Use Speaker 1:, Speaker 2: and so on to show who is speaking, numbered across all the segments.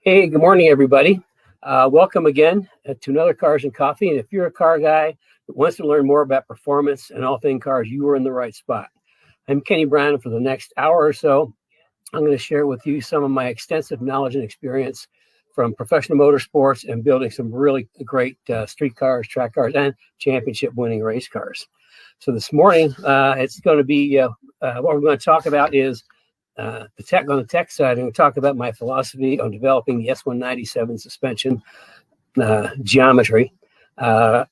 Speaker 1: Hey, good morning, everybody. Welcome again to another Cars and Coffee. And if you're a car guy that wants to learn more about performance and all things cars, you are in the right spot. I'm Kenny Brown, and for the next hour or so, I'm going to share with you some of my extensive knowledge and experience from professional motorsports and building some really great street cars, track cars, and championship-winning race cars. So this morning, it's going to be what we're going to talk about is on the tech side. I'm going to talk about my philosophy on developing the S197 suspension geometry.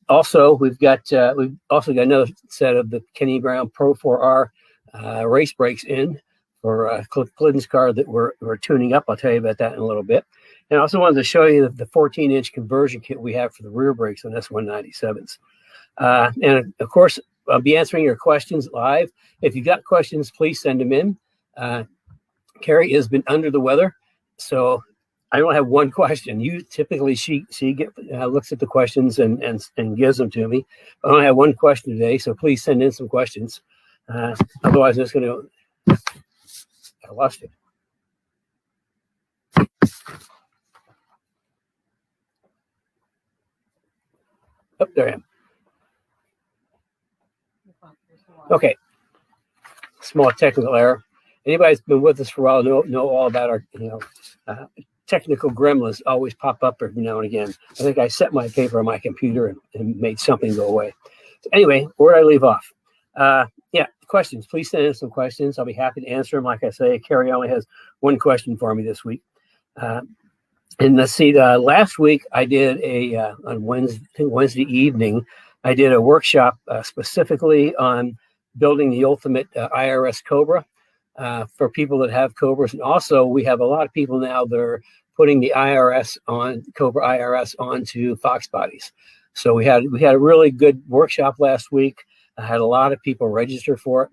Speaker 1: Also, we've also got another set of the Kenny Brown Pro4-R race brakes in for Clinton's car that we're tuning up. I'll tell you about that in a little bit. And I also wanted to show you the 14-inch conversion kit we have for the rear brakes on S197s. And of course, I'll be answering your questions live. If you've got questions, please send them in. Carrie has been under the weather, so I don't have one question. Typically she looks at the questions and gives them to me. I only have one question today, so please send in some questions. Otherwise, I'm just going to I lost it. Oh, there I am. Okay. Small technical error. Anybody who's been with us for a while know all about our technical gremlins always pop up every now and again. I think I set my paper on my computer and made something go away. So anyway, where did I leave off? Yeah, questions. Please send in some questions. I'll be happy to answer them. Like I say, Carrie only has one question for me this week. And let's see, last week I did on Wednesday evening, I did a workshop specifically on building the ultimate IRS Cobra. For people that have Cobras. And also we have a lot of people now that are putting the Cobra IRS onto Fox bodies. So we had a really good workshop last week. I had a lot of people register for it.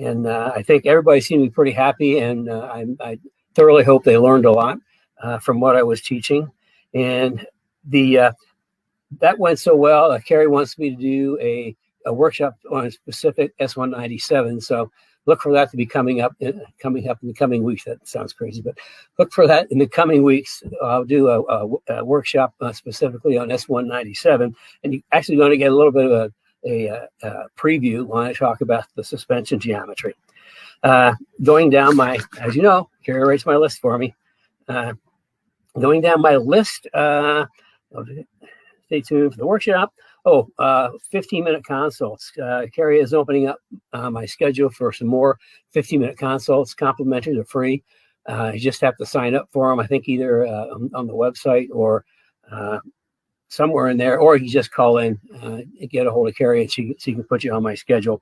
Speaker 1: And I think everybody seemed to be pretty happy. And I thoroughly hope they learned a lot from what I was teaching. And that went so well. Carrie wants me to do a workshop on a specific S197. So look for that to be coming up in the coming weeks. That sounds crazy, but look for that in the coming weeks. I'll do a workshop specifically on S197, and you're actually going to get a little bit of a preview when I talk about the suspension geometry. Going down as you know, Carrie writes my list for me. Going down my list, stay tuned for the workshop. 15-minute consults. Carrie is opening up my schedule for some more 15-minute consults, complimentary, they're free. You just have to sign up for them, I think either on the website or somewhere in there, or you just call in and get a hold of Carrie and she can put you on my schedule.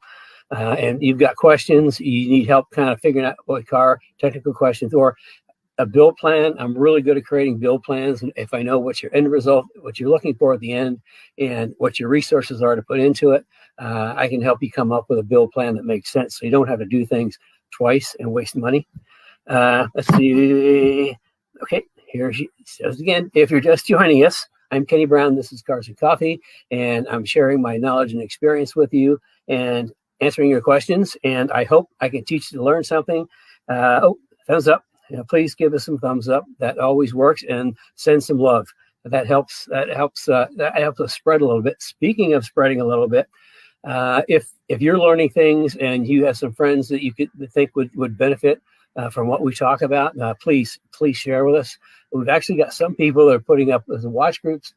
Speaker 1: And you've got questions, you need help kind of figuring out what car, technical questions, or a build plan. I'm really good at creating build plans. And if I know what your end result, what you're looking for at the end, and what your resources are to put into it, I can help you come up with a build plan that makes sense. So you don't have to do things twice and waste money. Let's see. Okay, here she says again. If you're just joining us, I'm Kenny Brown. This is Cars and Coffee, and I'm sharing my knowledge and experience with you and answering your questions. And I hope I can teach you to learn something. Thumbs up. Please give us some thumbs up. That always works, and send some love. That helps us spread a little bit. Speaking of spreading a little bit, if you're learning things and you have some friends that you think would benefit from what we talk about, please share with us. We've actually got some people that are putting up some watch groups,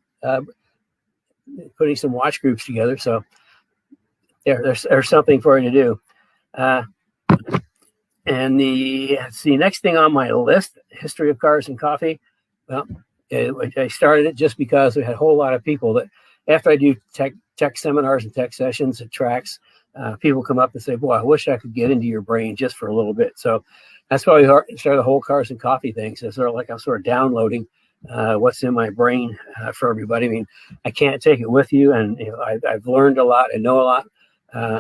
Speaker 1: putting some watch groups together. So there's something for you to do. And the next thing on my list, history of cars and coffee. Well, I started it just because we had a whole lot of people that after I do tech seminars and tech sessions at tracks, people come up and say, boy, I wish I could get into your brain just for a little bit. So that's why we started the whole cars and coffee thing. So I'm sort of downloading what's in my brain for everybody. I mean, I can't take it with you. And I've learned a lot and know a lot.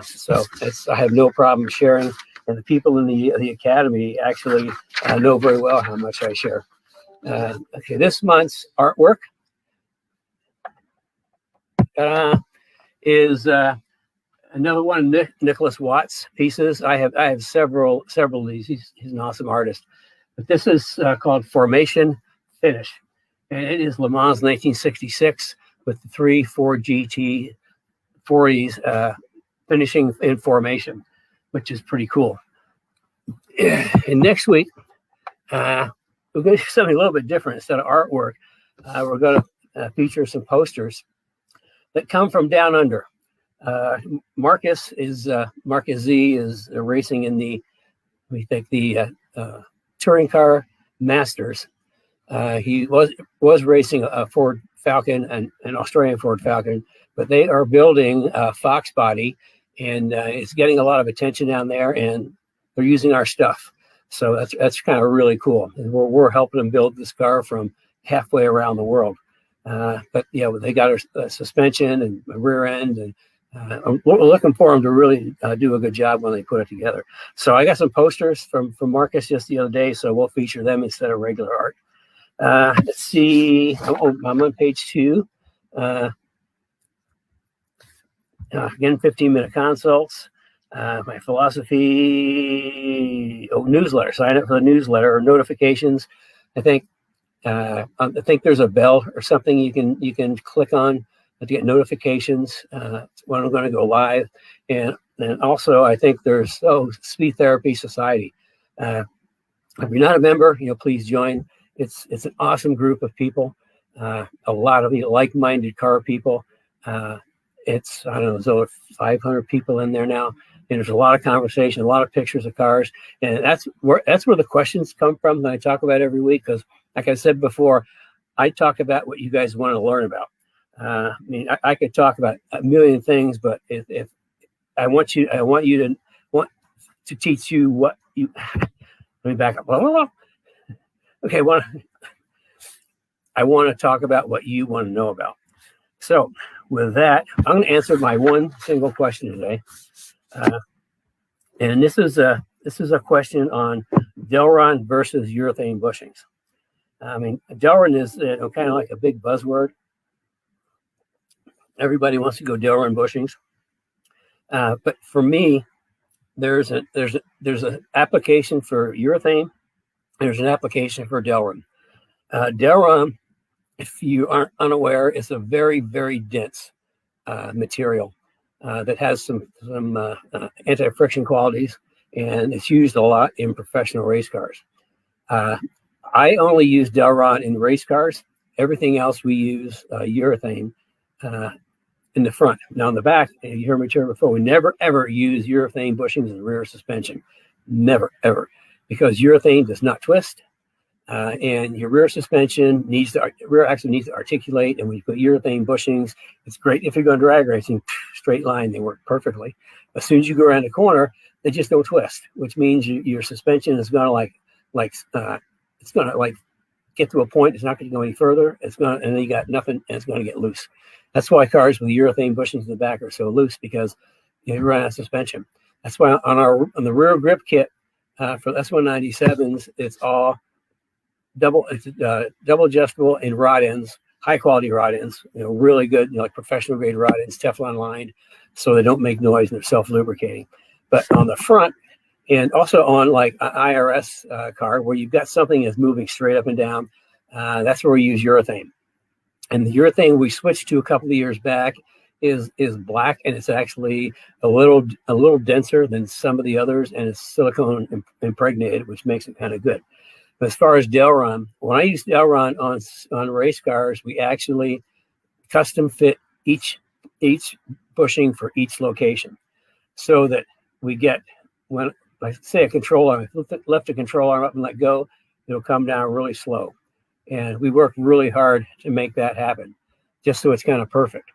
Speaker 1: So I have no problem sharing. And the people in the academy actually know very well how much I share. Okay, this month's artwork is another one of Nicholas Watt's pieces. I have several of these. He's an awesome artist. But this is called Formation finish. And it is Le Mans 1966 with the 3 Ford GT 40s finishing in formation, which is pretty cool. And next week, we're going to do something a little bit different. Instead of artwork, we're going to feature some posters that come from down under. Marcus Z is racing in the touring car Masters. He was racing a Ford Falcon and an Australian Ford Falcon, but they are building a Fox body, and it's getting a lot of attention down there, and they're using our stuff. So that's kind of really cool. And we're helping them build this car from halfway around the world. But yeah, they got a suspension and a rear end, and we're looking for them to really do a good job when they put it together. So I got some posters from Marcus just the other day, so we'll feature them instead of regular art. Let's see. I'm on page 2. Again, 15-minute consults. My philosophy. Newsletter. Sign up for the newsletter or notifications. I think there's a bell or something you can click on to get notifications when I'm going to go live. And also, I think there's Speed Therapy Society. If you're not a member, please join. It's an awesome group of people. A lot of like-minded car people. It's, I don't know, there's over 500 people in there now, and there's a lot of conversation, a lot of pictures of cars, and that's where the questions come from that I talk about every week. Because, like I said before, I talk about what you guys want to learn about. I could talk about a million things, but if I want you to teach you what you. Let me back up. Okay, I want to talk about what you want to know about. So with that, I'm going to answer my one single question today, and this is a question on Delrin versus urethane bushings. Delrin is kind of like a big buzzword. Everybody wants to go Delrin bushings, but for me, there's an application for urethane. There's an application for Delrin. Delrin, if you aren't unaware, is a very, very dense material that has some anti-friction qualities, and it's used a lot in professional race cars. I only use Delrin in race cars. Everything else we use urethane in the front. Now in the back, you heard me tell before, we never ever use urethane bushings in the rear suspension. Never ever, because urethane does not twist. And your rear suspension rear axle needs to articulate. And when you put urethane bushings, it's great if you're going drag racing, straight line, they work perfectly. As soon as you go around the corner, they just don't twist, which means your suspension is going to it's going to get to a point. It's not going to go any further. And then you got nothing, and it's going to get loose. That's why cars with urethane bushings in the back are so loose, because you run out of suspension. That's why on the rear grip kit for S197s, it's all double adjustable in rod ends, high quality rod ends, really good, like professional grade rod ends, Teflon lined, so they don't make noise and they're self lubricating. But on the front, and also on like an IRS car where you've got something that's moving straight up and down, that's where we use urethane. And the urethane we switched to a couple of years back is black, and it's actually a little denser than some of the others, and it's silicone impregnated, which makes it kind of good. But as far as Delrin, when I use Delrin on race cars, we actually custom fit each bushing for each location, so that we get, when I say a control arm, if I lift a control arm up and let go, it'll come down really slow. And we work really hard to make that happen, just so it's kind of perfect.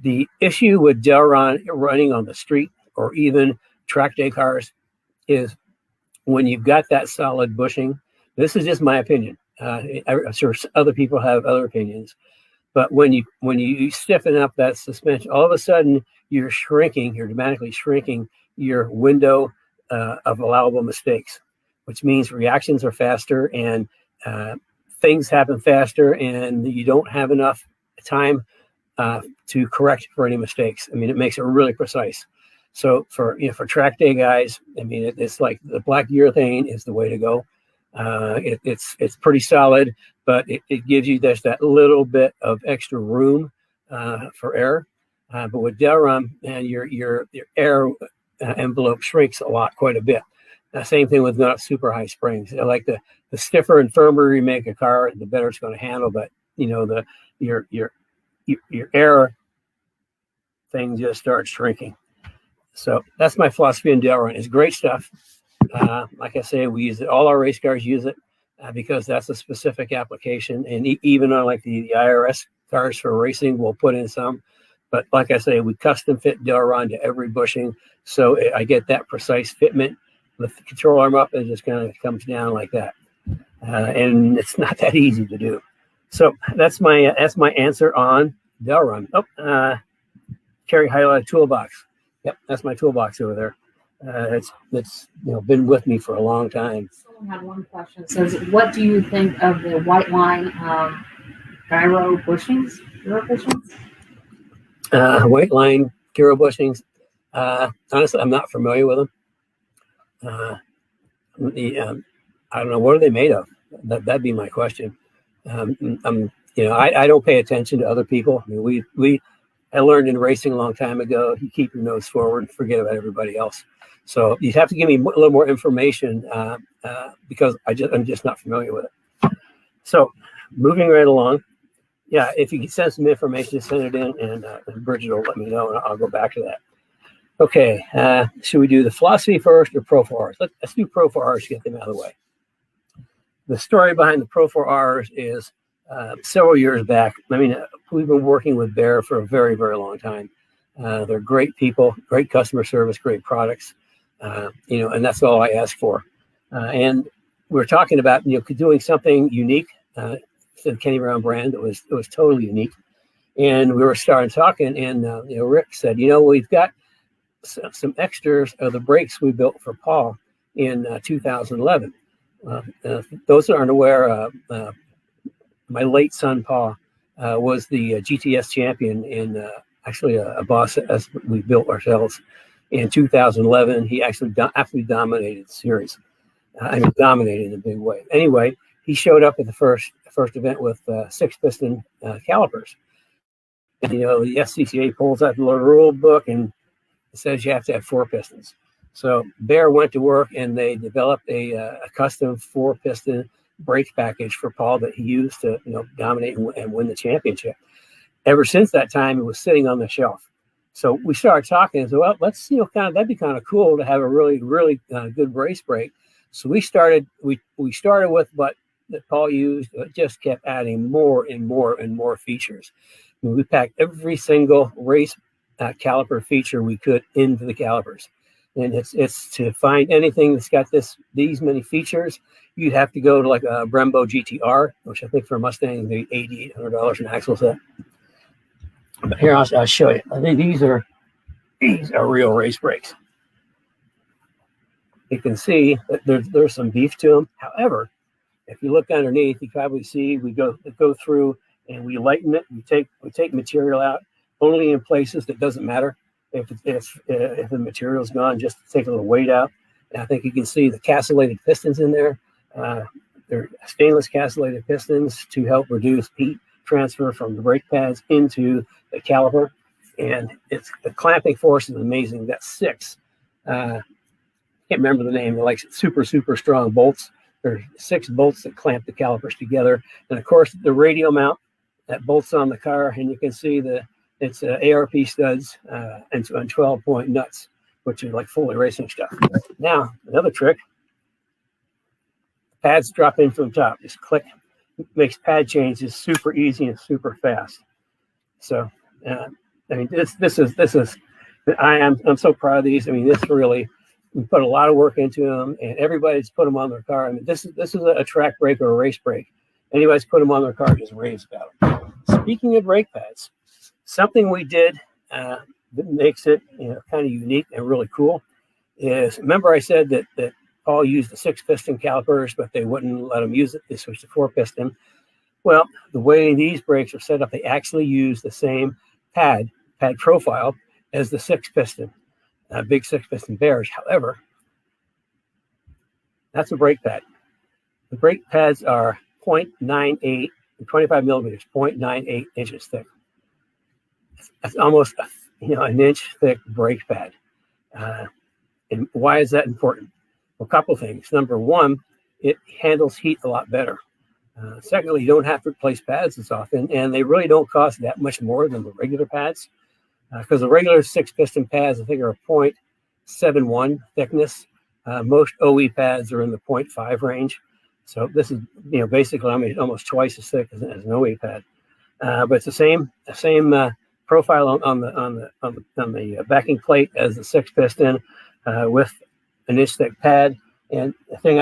Speaker 1: The issue with Delrin running on the street or even track day cars is when you've got that solid bushing. This is just my opinion. I'm sure other people have other opinions, but when you stiffen up that suspension, all of a sudden you're dramatically shrinking your window of allowable mistakes, which means reactions are faster and things happen faster, and you don't have enough time to correct for any mistakes. It makes it really precise. So for track day guys, it's like the black urethane is the way to go. It's pretty solid, but it gives you just that little bit of extra room for air. But with Delrin, and your air envelope shrinks a lot, quite a bit. Same thing with not super high springs. Like the stiffer and firmer you make a car, the better it's going to handle. But you know, your air thing just starts shrinking. So that's my philosophy in Delrin. It's great stuff. Like I say, we use it. All our race cars use it because that's a specific application. And even on like the IRS cars for racing, we'll put in some. But like I say, we custom fit Delrin to every bushing, so I get that precise fitment. Lift the control arm up, and it just kind of comes down like that. And it's not that easy to do. So that's my answer on Delrin. Carry highlighted toolbox. Yep, that's my toolbox over there. It's been with me for a long time.
Speaker 2: Someone had one question. It says, what do you think of the white line gyro bushings?
Speaker 1: White line gyro bushings. Honestly, I'm not familiar with them. I don't know, what are they made of? That'd be my question. I don't pay attention to other people. I mean, I learned in racing a long time ago, you keep your nose forward and forget about everybody else. So you have to give me a little more information because I'm just not familiar with it. So moving right along. Yeah, if you can send some information, send it in, and Bridget will let me know, and I'll go back to that. Okay, should we do the philosophy first or Pro4Rs? Let's do Pro4Rs to get them out of the way. The story behind the Pro4Rs is several years back. I mean, we've been working with BAER for a very, very long time. They're great people, great customer service, great products, and that's all I ask for. And we're talking about doing something unique. The Kenny Brown brand that was totally unique, and we were starting talking, and Rick said, we've got some extras of the brakes we built for Paul in 2011. Those that aren't aware, my late son Paul was the GTS champion in actually a boss as we built ourselves in 2011. He actually absolutely dominated the series. Dominated in a big way. Anyway, he showed up at the first event with 6-piston calipers. And, the SCCA pulls out the little rule book and says you have to have 4 pistons. So BAER went to work and they developed a custom 4-piston brake package for Paul that he used to dominate and win the championship. Ever since that time, it was sitting on the shelf. So we started talking and said, well, let's that'd be kind of cool to have a really, really good race brake. So we started with what that Paul used. It just kept adding more and more and more features. We packed every single race caliper feature we could into the calipers. And it's to find anything that's got these many features, you'd have to go to like a Brembo GTR, which I think for a Mustang would be $8,800 an axle set. But here I'll show you. I think these are real race brakes. You can see that there's some beef to them. However, if you look underneath, you probably see we go through and we lighten it. We take material out only in places that doesn't matter. If the material's gone, just take a little weight out. And I think you can see the castellated pistons in there. They're stainless castellated pistons to help reduce heat transfer from the brake pads into the caliper. And the clamping force is amazing. That's 6. Can't remember the name. They're like super, super strong bolts. There's 6 bolts that clamp the calipers together. And of course, the radial mount that bolts on the car, and you can see it's ARP studs and 12-point nuts, which are like fully racing stuff. Now, another trick, pads drop in from the top. Just click, makes pad changes super easy and super fast. So, this is, I'm so proud of these. I mean, this really, we put a lot of work into them, and everybody's put them on their car. I mean, this is a track brake or a race brake. Anybody's put them on their car, just raves about it. Speaking of brake pads, something we did that makes it kind of unique and really cool is, remember I said that Paul used the 6-piston calipers, but they wouldn't let him use it. They switched to 4-piston. Well, the way these brakes are set up, they actually use the same pad profile as the 6-piston, big 6-piston BAERs. However, that's a brake pad. The brake pads are 0.98, 25 millimeters, 0.98 inches thick. That's almost an inch thick brake pad. And why is that important? Well, a couple things. Number one, it handles heat a lot better. Secondly, you don't have to replace pads as often, and they really don't cost that much more than the regular pads, because the regular 6-piston pads, I think, are a 0.71 thickness. Most OE pads are in the 0.5 range. So this is, basically almost twice as thick as an OE pad. But it's the same profile on the backing plate as the 6-piston with an inch thick pad. And the thing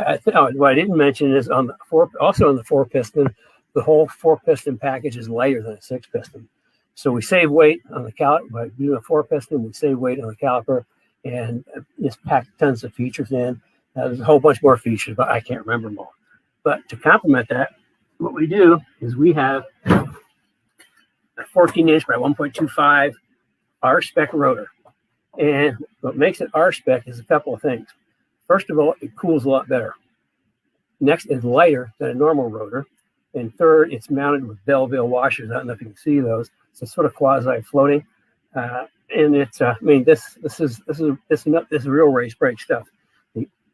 Speaker 1: what I didn't mention is on the 4-piston, the whole 4-piston package is lighter than a 6-piston. So we save weight on the caliper by doing a 4-piston. We save weight on the caliper and just pack tons of features in. There's a whole bunch more features, but I can't remember them all. But to complement that, what we do is we have a 14-inch by 1.25 R-spec rotor. And what makes it R-spec is a couple of things. First of all, it cools a lot better. Next, it's lighter than a normal rotor. And third, it's mounted with Belleville washers. I don't know if you can see those. So it's sort of quasi-floating. And it's, this is real race brake stuff.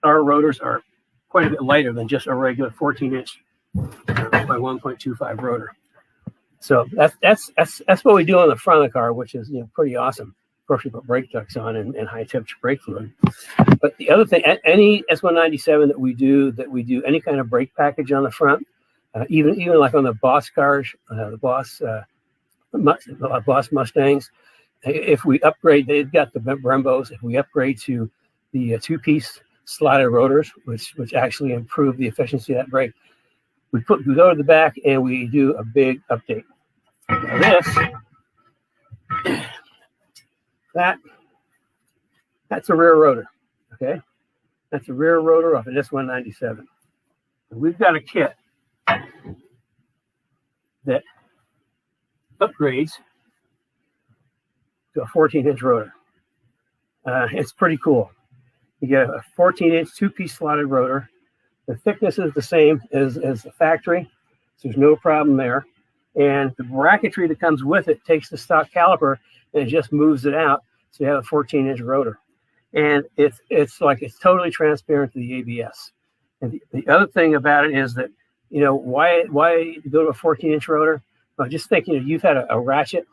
Speaker 1: Our rotors are quite a bit lighter than just a regular 14-inch by 1.25 rotor. So that's what we do on the front of the car, which is pretty awesome. Of course, we put brake ducts on and high temperature brake fluid. But the other thing, any S197 that we do any kind of brake package on the front, even like on the Boss cars, the Boss Mustangs. If we upgrade, they've got the Brembos. If we upgrade to the 2-piece slotted rotors, which actually improve the efficiency of that brake, we go to the back and we do a big update. Now that's a rear rotor, okay? That's a rear rotor off an S197. We've got a kit that upgrades to a 14-inch rotor. It's pretty cool. You get a 14-inch 2-piece slotted rotor. The thickness is the same as the factory, so there's no problem there. And the bracketry that comes with it takes the stock caliper and it just moves it out, so you have a 14-inch rotor. And it's totally transparent to the ABS. And the other thing about it is that, why go to a 14-inch rotor? Well, just think, you've had a ratchet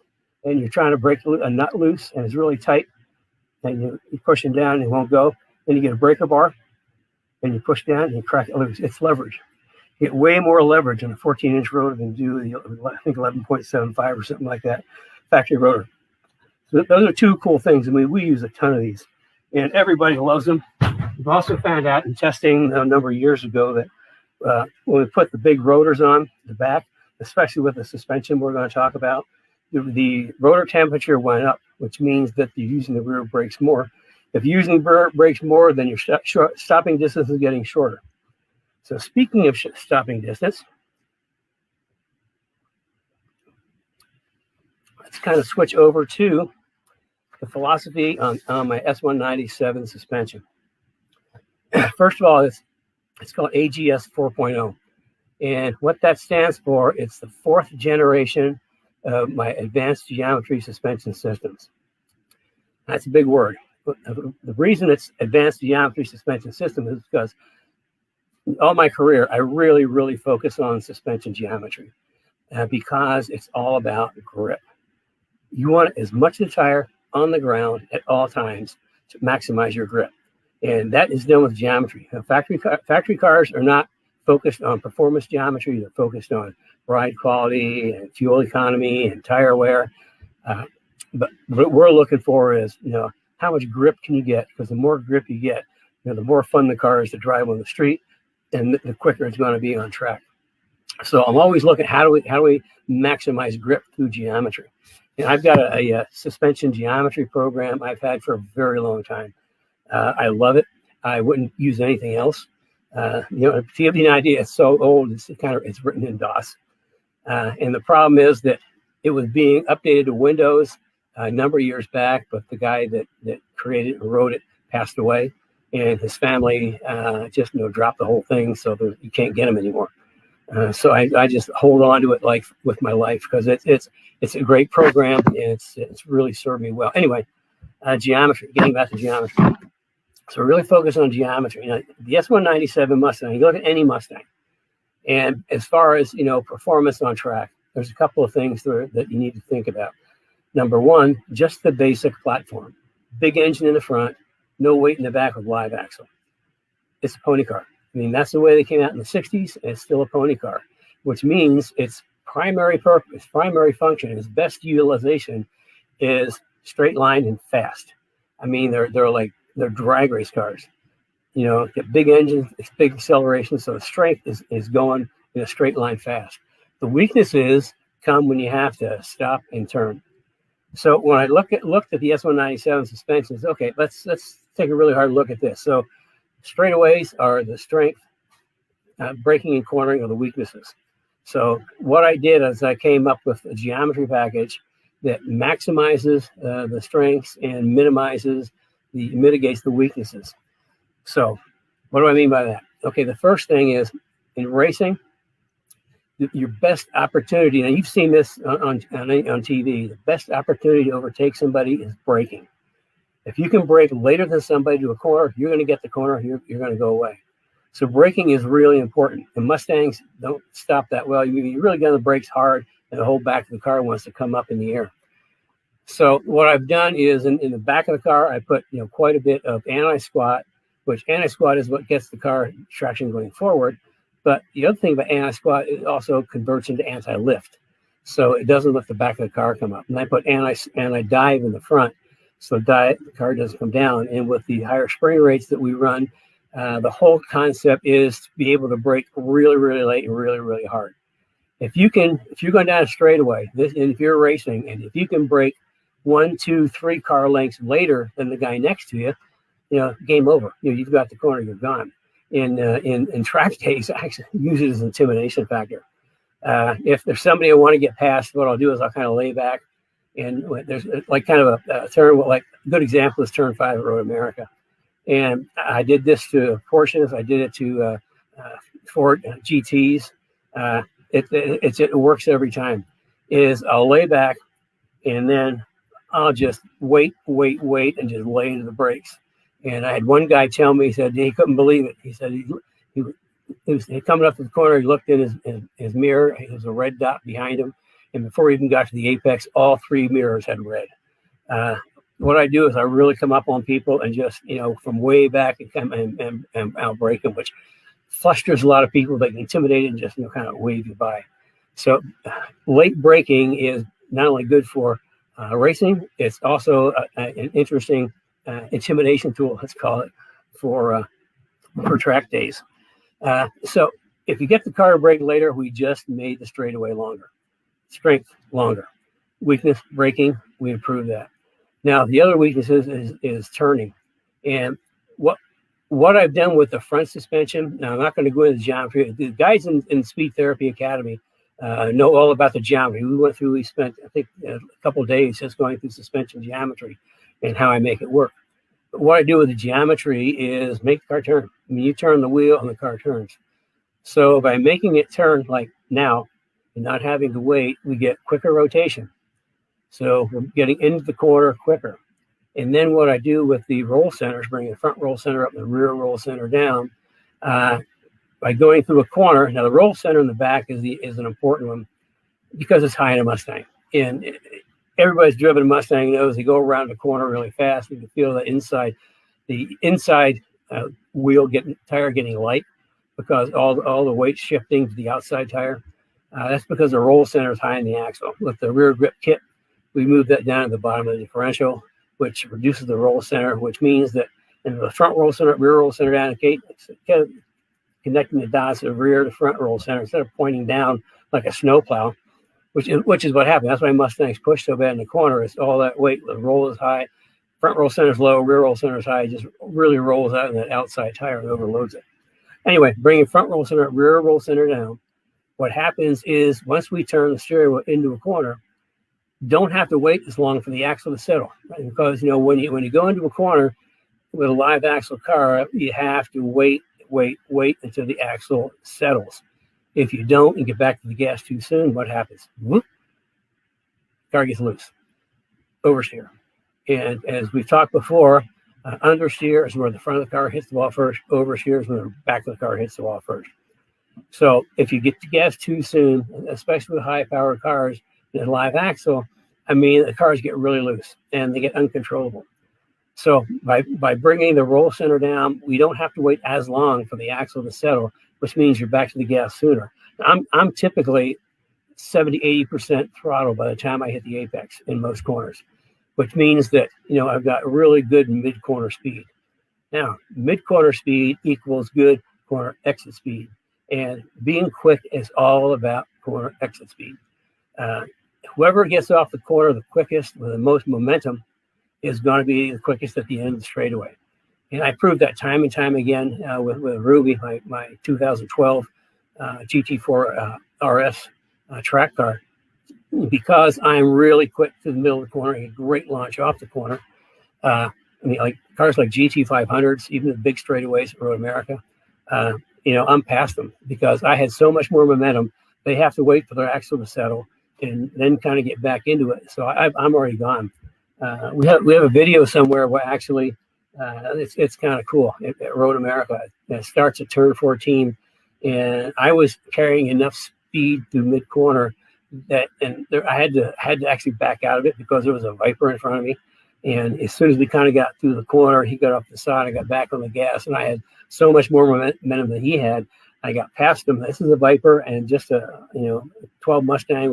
Speaker 1: and you're trying to break a nut loose and it's really tight, and you're pushing down and it won't go. Then you get a breaker bar and you push down and you crack it loose. It's leverage. You get way more leverage on a 14-inch rotor than do I think 11.75 or something like that factory rotor. So those are two cool things. We use a ton of these, and everybody loves them. We've also found out in testing a number of years ago that when we put the big rotors on the back, especially with the suspension we're going to talk about, the rotor temperature went up, which means that you're using the rear brakes more. If you're using the rear brakes more, then your stopping distance is getting shorter. So speaking of stopping distance, let's kind of switch over to the philosophy on my S197 suspension. First of all, it's called AGS 4.0. And what that stands for, it's the 4th generation of my advanced geometry suspension systems. That's a big word. The reason it's advanced geometry suspension system is because all my career, I really, really focus on suspension geometry because it's all about grip. You want as much of the tire on the ground at all times to maximize your grip. And that is done with geometry. Now, factory cars are not focused on performance geometry. They're focused on ride quality and fuel economy and tire wear. But what we're looking for is, how much grip can you get? Because the more grip you get, the more fun the car is to drive on the street, and the quicker it's going to be on track. So I'm always looking, how do we maximize grip through geometry? And I've got a suspension geometry program I've had for a very long time. I love it. I wouldn't use anything else. To give you an idea, it's so old. It's written in DOS, and the problem is that it was being updated to Windows a number of years back, but the guy that created and wrote it passed away. and his family just dropped the whole thing, so you can't get him anymore. So I just hold on to it like with my life, because it's a great program, and it's really served me well. Anyway, geometry. Getting back to geometry. So really focus on geometry. The S197 Mustang. You look at any Mustang, and as far as performance on track, there's a couple of things that you need to think about. Number one, just the basic platform. Big engine in the front, no weight in the back with live axle. It's a pony car. I mean, that's the way they came out in the 60s. It's still a pony car, which means its primary purpose, primary function, its best utilization is straight line and fast. I mean, they're drag race cars. Get big engines, it's big acceleration, so the strength is going in a straight line fast. The weaknesses come when you have to stop and turn. So when I looked at the S197 suspensions, okay, let's take a really hard look at this. So straightaways are the strength, braking and cornering are the weaknesses. So what I did is I came up with a geometry package that maximizes the strengths and mitigates the weaknesses. So what do I mean by that? Okay, the first thing is, in racing, your best opportunity, and you've seen this on TV, the best opportunity to overtake somebody is braking. If you can brake later than somebody to a corner, you're going to get the corner, you're going to go away. So braking is really important. And Mustangs don't stop that well. You really got the brakes hard, and the whole back of the car wants to come up in the air. So what I've done is in the back of the car, I put quite a bit of anti-squat, which anti-squat is what gets the car traction going forward. But the other thing about anti-squat, it also converts into anti-lift. So it doesn't let the back of the car come up. And I put anti-dive in the front, so the car doesn't come down. And with the higher spring rates that we run, the whole concept is to be able to brake really, really late and really, really hard. If you're going down a straightaway, and if you're racing, and if you can brake 1, 2, 3 car lengths later than the guy next to you, game over. You've got the corner, you're gone. In track days, I actually use it as an intimidation factor. If there's somebody I want to get past, what I'll do is I'll kind of lay back, and there's like kind of a turn. Like a good example is turn 5 at Road America, and I did this to Porsches. I did it to Ford GTs. It works every time. I'll lay back, and then I'll just wait, and just lay into the brakes. And I had one guy tell me, he said he couldn't believe it. He said he was coming up to the corner. He looked in his mirror. There was a red dot behind him. And before he even got to the apex, all 3 mirrors had red. What I do is I really come up on people and just, from way back and I'll brake them, which frustrates a lot of people. They get intimidated and just, kind of wave you by. So late braking is not only good for racing, it's also an interesting intimidation tool, let's call it, for track days. So if you get the car to brake later, we just made the straightaway longer. Strength longer. Weakness, braking, we improve that. Now the other weakness is turning. And what I've done with the front suspension, now I'm not going to go into the geometry. The guys in Speed Therapy Academy know all about the geometry. We spent, I think, a couple of days just going through suspension geometry and how I make it work. But what I do with the geometry is make the car turn. I mean, you turn the wheel and the car turns. So by making it turn like now and not having to wait, we get quicker rotation. So we're getting into the corner quicker. And then what I do with the roll centers, bring the front roll center up and the rear roll center down, by going through a corner. Now the roll center in the back is an important one because it's high in a Mustang. And everybody's driven a Mustang knows they go around the corner really fast. You can feel the inside tire getting light because all the weight shifting to the outside tire. That's because the roll center is high in the axle. With the rear grip kit, we move that down to the bottom of the differential, which reduces the roll center, which means that in the front roll center, rear roll center down, connecting the dots of the rear to front roll center instead of pointing down like a snowplow, which is what happened. That's why Mustangs push so bad in the corner. It's all that weight. The roll is high, front roll center is low, rear roll center is high. It just really rolls out in that outside tire and overloads it. Anyway, bringing front roll center, rear roll center down. What happens is once we turn the steering wheel into a corner, don't have to wait as long for the axle to settle, right? Because when you go into a corner, with a live axle car, you have to wait until the axle settles. If you don't and get back to the gas too soon, what happens? Whoop, car gets loose, oversteer. And as we've talked before, understeer is where the front of the car hits the wall first. Oversteer is when the back of the car hits the wall first. So if you get to gas too soon, especially with high-powered cars and live axle, I mean, the cars get really loose and they get uncontrollable. So by bringing the roll center down, we don't have to wait as long for the axle to settle, which means you're back to the gas sooner. I'm typically 70-80% throttle by the time I hit the apex in most corners, which means that, I've got really good mid-corner speed. Now, mid-corner speed equals good corner exit speed. And being quick is all about corner exit speed. Whoever gets off the corner the quickest with the most momentum is going to be the quickest at the end of the straightaway. And I proved that time and time again with Ruby, my 2012 GT4 RS track car. Because I'm really quick to the middle of the corner, a great launch off the corner. Like cars like GT500s, even the big straightaways at Road America, I'm past them because I had so much more momentum. They have to wait for their axle to settle and then kind of get back into it. So I'm already gone. We have a video somewhere where actually it's kind of cool at Road America. It starts at turn 14, and I was carrying enough speed through mid corner that I had to actually back out of it because there was a Viper in front of me. And as soon as we kind of got through the corner, he got off the side. I got back on the gas, and I had so much more momentum than he had. I got past him. This is a Viper and just a 12 Mustang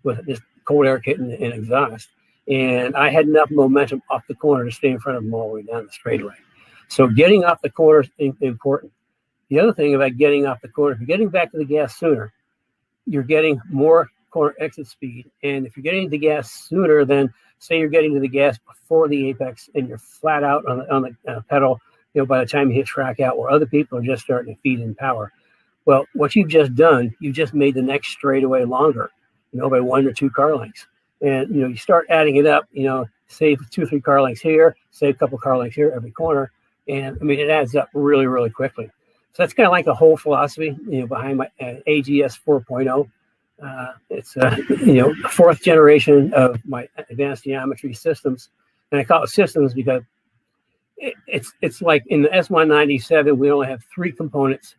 Speaker 1: with just cold air kit and exhaust. And I had enough momentum off the corner to stay in front of him all the way down the straightaway. So getting off the corner is important. The other thing about getting off the corner, if you're getting back to the gas sooner, you're getting more corner exit speed. And if you're getting to the gas sooner, then say you're getting to the gas before the apex and you're flat out on the pedal, by the time you hit track out, where other people are just starting to feed in power. Well, what you've just done, you just made the next straightaway longer, by 1 or 2 car lengths. And, you start adding it up, save 2 or 3 car lengths here, save a couple car lengths here every corner. And it adds up really, really quickly. So that's kind of like the whole philosophy, behind my AGS 4.0. It's the 4th generation of my advanced geometry systems. And I call it systems because it's like in the S197, we only have 3 components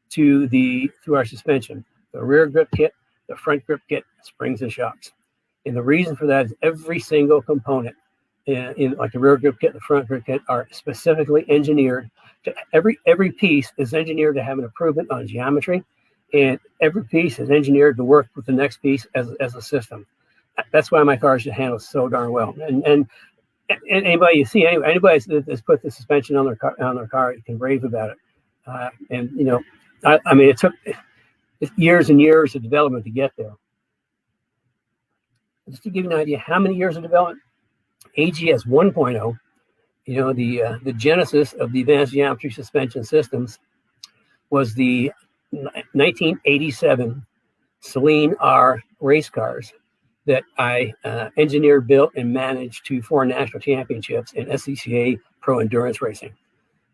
Speaker 1: to our suspension: the rear grip kit, the front grip kit, springs and shocks. And the reason for that is every single component in like the rear grip kit, the front grip kit are specifically engineered to every piece is engineered to have an improvement on geometry, and every piece is engineered to work with the next piece as a system. That's why my cars should handle so darn well. And anybody you see, anybody that's put the suspension on their car, you can rave about it. It took years and years of development to get there. Just to give you an idea, how many years of development? AGS 1.0, the genesis of the advanced geometry suspension systems was the 1987 Celine R race cars that I engineered, built, and managed to 4 national championships in SCCA Pro Endurance Racing.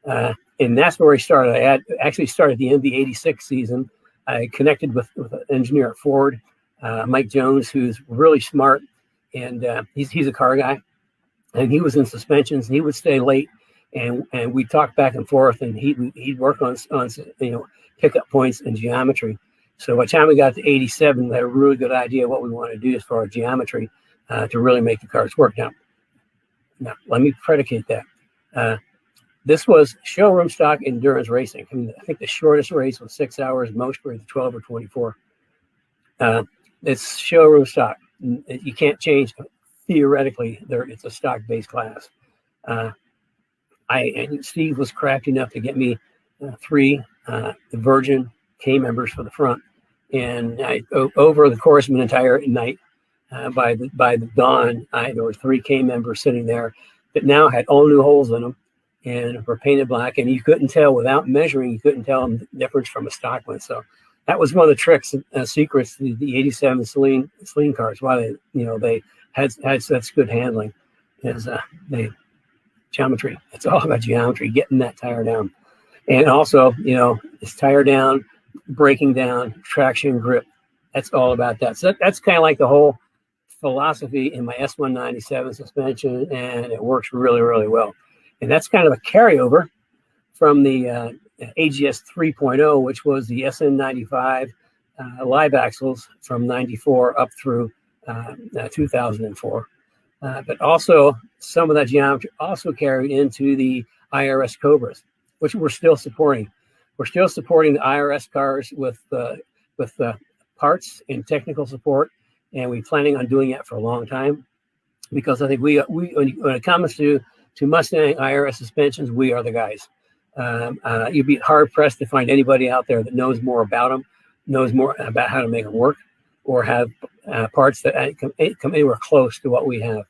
Speaker 1: And that's where I started. I actually started at the end of the 86 season. I connected with an engineer at Ford, Mike Jones, who's really smart, and he's a car guy. And he was in suspensions, and he would stay late, and we'd talk back and forth, and he'd work on pickup points and geometry. So by the time we got to 87, we had a really good idea what we wanted to do as far as geometry to really make the cars work. Now let me predicate that. This was showroom stock endurance racing. I think the shortest race was 6 hours, most were 12 or 24. It's showroom stock. You can't change. Theoretically, it's a stock-based class. Steve was crafty enough to get me 3 Virgin K members for the front, and over the course of an entire night, by the dawn, there were 3 K members sitting there that now had all new holes in them and were painted black, and you couldn't tell without measuring. You couldn't tell the difference from a stock one. So that was one of the tricks, secrets, the 87 Celine cars. Why they had such good handling, is they geometry. It's all about geometry, getting that tire down. And also, it's tire down, braking down, traction, grip. That's all about that. So that's kind of like the whole philosophy in my S197 suspension, and it works really, really well. And that's kind of a carryover from the AGS 3.0, which was the SN95 live axles from 94 up through 2004. But also some of that geometry also carried into the IRS Cobras, which we're still supporting. We're still supporting the IRS cars with parts and technical support, and we're planning on doing that for a long time, because I think we when it comes to Mustang IRS suspensions, we are the guys. You'd be hard pressed to find anybody out there that knows more about them, knows more about how to make them work, or have parts that come anywhere close to what we have.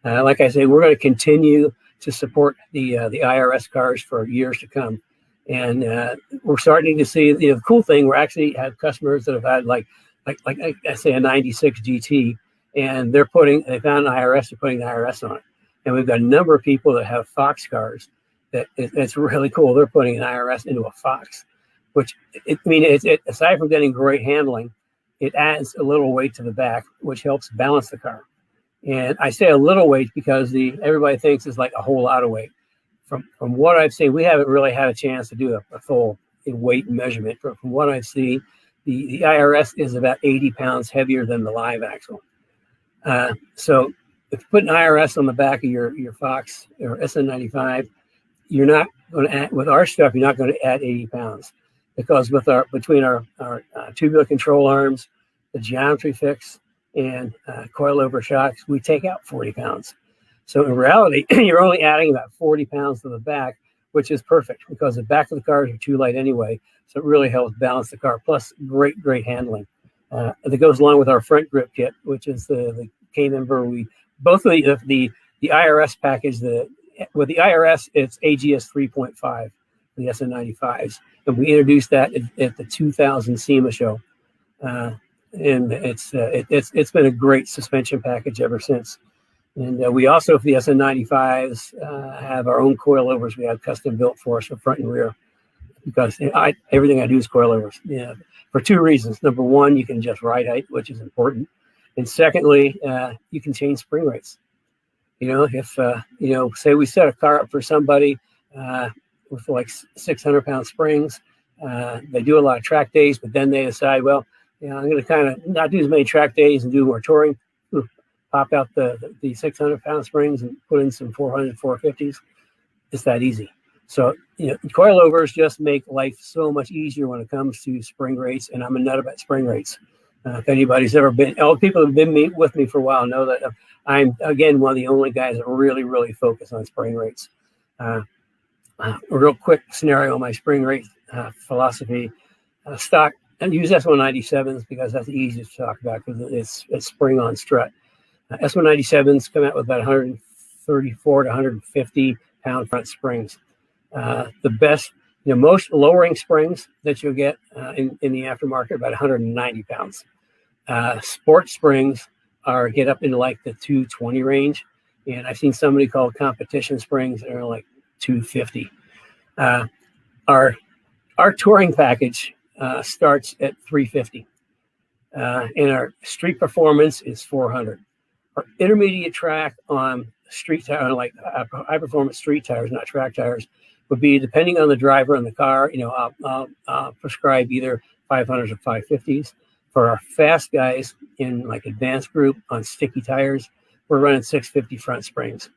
Speaker 1: Like I say, we're going to continue to support the IRS cars for years to come. And we're starting to see, the cool thing, we actually have customers that have had like I say a 96 GT, and they found an IRS, they're putting the IRS on it. And we've got a number of people that have Fox cars that it's really cool. They're putting an IRS into a Fox, which aside from getting great handling, it adds a little weight to the back, which helps balance the car. And I say a little weight because everybody thinks it's like a whole lot of weight. From what I've seen, we haven't really had a chance to do a full weight measurement. But from what I've seen, the IRS is about 80 pounds heavier than the live axle. So if you put an IRS on the back of your Fox or SN95, you're not going to add, with our stuff, you're not going to add 80 pounds, because between our tubular control arms, the geometry fix, and coilover shocks, we take out 40 pounds. So in reality, you're only adding about 40 pounds to the back, which is perfect because the back of the cars are too light anyway. So it really helps balance the car. Plus, great handling. That goes along with our front grip kit, which is the K-member. Both of the IRS package. With the IRS, it's AGS 3.5, the SN95s, and we introduced that at the 2000 SEMA show. And it's been a great suspension package ever since. And we also, for the SN95s, have our own coilovers we have custom built for us for front and rear, because everything I do is coilovers. Yeah, for two reasons. Number one, you can adjust ride height, which is important, and secondly, you can change spring rates. If say we set a car up for somebody with like 600-pound springs, they do a lot of track days, but then they decide, well, I'm going to kind of not do as many track days and do more touring. Pop out the 600-pound springs and put in some 400, 450s. It's that easy. So, coilovers just make life so much easier when it comes to spring rates, and I'm a nut about spring rates. If anybody's ever been, all people who've been with me for a while know that I'm, again, one of the only guys that really, really focus on spring rates. A real quick scenario on my spring rate philosophy. Stock, and use S197s because that's the easiest to talk about because it's spring on strut. S197s come out with about 134 to 150 pound front springs. The best, most lowering springs that you'll get in the aftermarket, about 190 pounds. Sports springs get up into like the 220 range. And I've seen somebody called competition springs that are like 250. Our touring package starts at 350. And our street performance is 400. Our intermediate track on street tire, like high performance street tires, not track tires, would be, depending on the driver and the car, I'll prescribe either 500s or 550s. For our fast guys in like advanced group on sticky tires, we're running 650 front springs.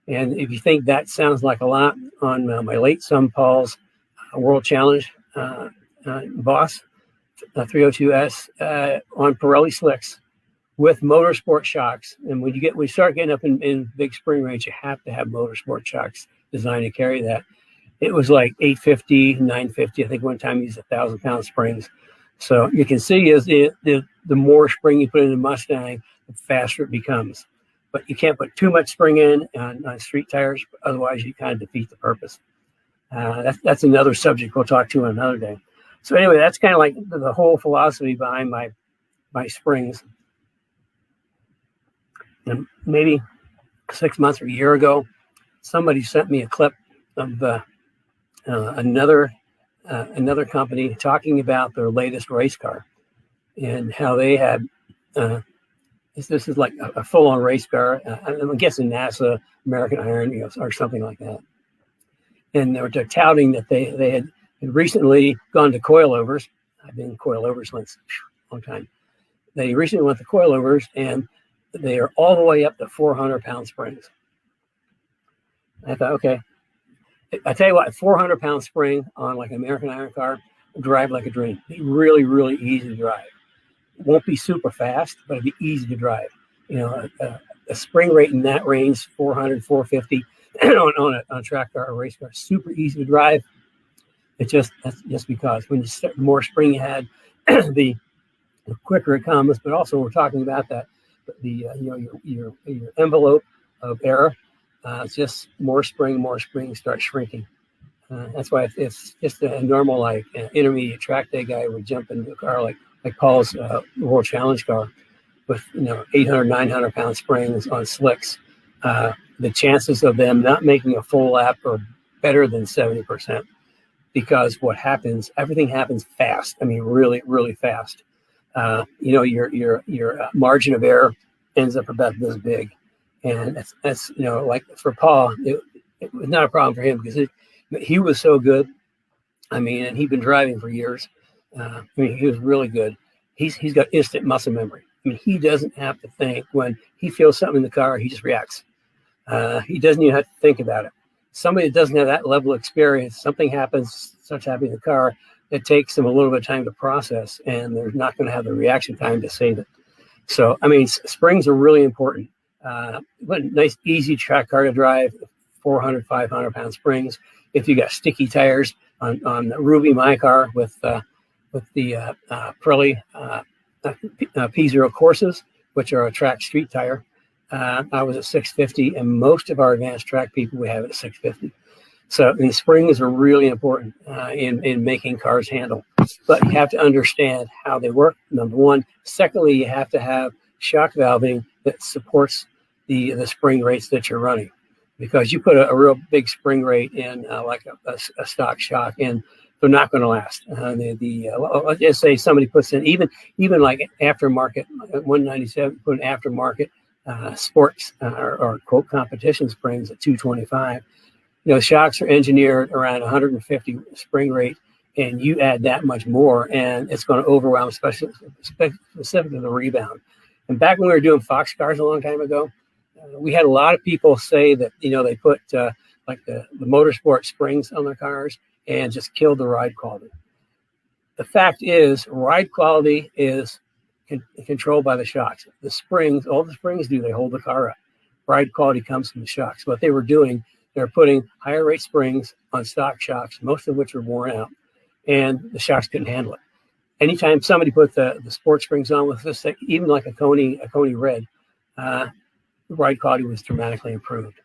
Speaker 1: And if you think that sounds like a lot, on my late son Paul's World Challenge Boss 302S on Pirelli slicks with motorsport shocks, and when we start getting up in big spring rates, you have to have motorsport shocks designed to carry that. It was like 850, 950. I think one time you used 1,000-pound springs. So you can see as the more spring you put in the Mustang, the faster it becomes. But you can't put too much spring in on street tires, otherwise you kind of defeat the purpose. That's another subject we'll talk to another day. So anyway, that's kind of like the whole philosophy behind my springs. And maybe 6 months or a year ago, somebody sent me a clip of another company talking about their latest race car and how they had this is like a full-on race car. I'm guessing NASA, American Iron, or something like that. And they're touting that they had recently gone to coilovers. I've been in coilovers once, a long time. They recently went to coilovers, and they are all the way up to 400-pound springs. I thought, okay. I tell you what, a 400-pound spring on like an American Iron car, drive like a dream. Be really, really easy to drive. It won't be super fast, but it'll be easy to drive. A spring rate in that range, 400, 450 on a track car or race car, super easy to drive. That's just because when the more spring you had, the quicker it comes. But also we're talking about that, your envelope of air. It's just more spring starts shrinking. That's why it's just a normal like intermediate track day guy would jump into a car like Paul's World Challenge car with 800, 900-pound springs on slicks. The chances of them not making a full lap are better than 70%, because what happens, everything happens fast. I mean, really, really fast. Your margin of error ends up about this big, and that's like for Paul, it was not a problem for him because he was so good. I mean, and he'd been driving for years. He was really good. He's got instant muscle memory. I mean, he doesn't have to think. When he feels something in the car, he just reacts. He doesn't even have to think about it. Somebody that doesn't have that level of experience, something happens, starts happening in the car, it takes them a little bit of time to process, and they're not going to have the reaction time to save it. So, I mean, springs are really important. Nice, easy track car to drive, 400, 500-pound springs. If you got sticky tires on the Ruby, my car, with the Pirelli P0 Corsas, which are a track street tire, I was at 650, and most of our advanced track people we have it at 650. So, I mean, springs are really important in making cars handle. But you have to understand how they work, number one. Secondly, you have to have shock valving that supports the spring rates that you're running. Because you put a real big spring rate in like a stock shock, and they're not going to last. Let's just say somebody puts in even like aftermarket 197, put an aftermarket sports or quote competition springs at 225. Shocks are engineered around 150 spring rate, and you add that much more, and it's going to overwhelm, specifically the rebound. And back when we were doing Fox cars a long time ago, we had a lot of people say that they put like the motorsport springs on their cars and just killed the ride quality. The fact is, ride quality is controlled by the shocks. The springs, all the springs do, they hold the car up. Ride quality comes from the shocks. What they were doing, they're putting higher rate springs on stock shocks, most of which were worn out, and the shocks couldn't handle it. Anytime somebody put the sports springs on with this, even like a Coney Red, the ride quality was dramatically improved.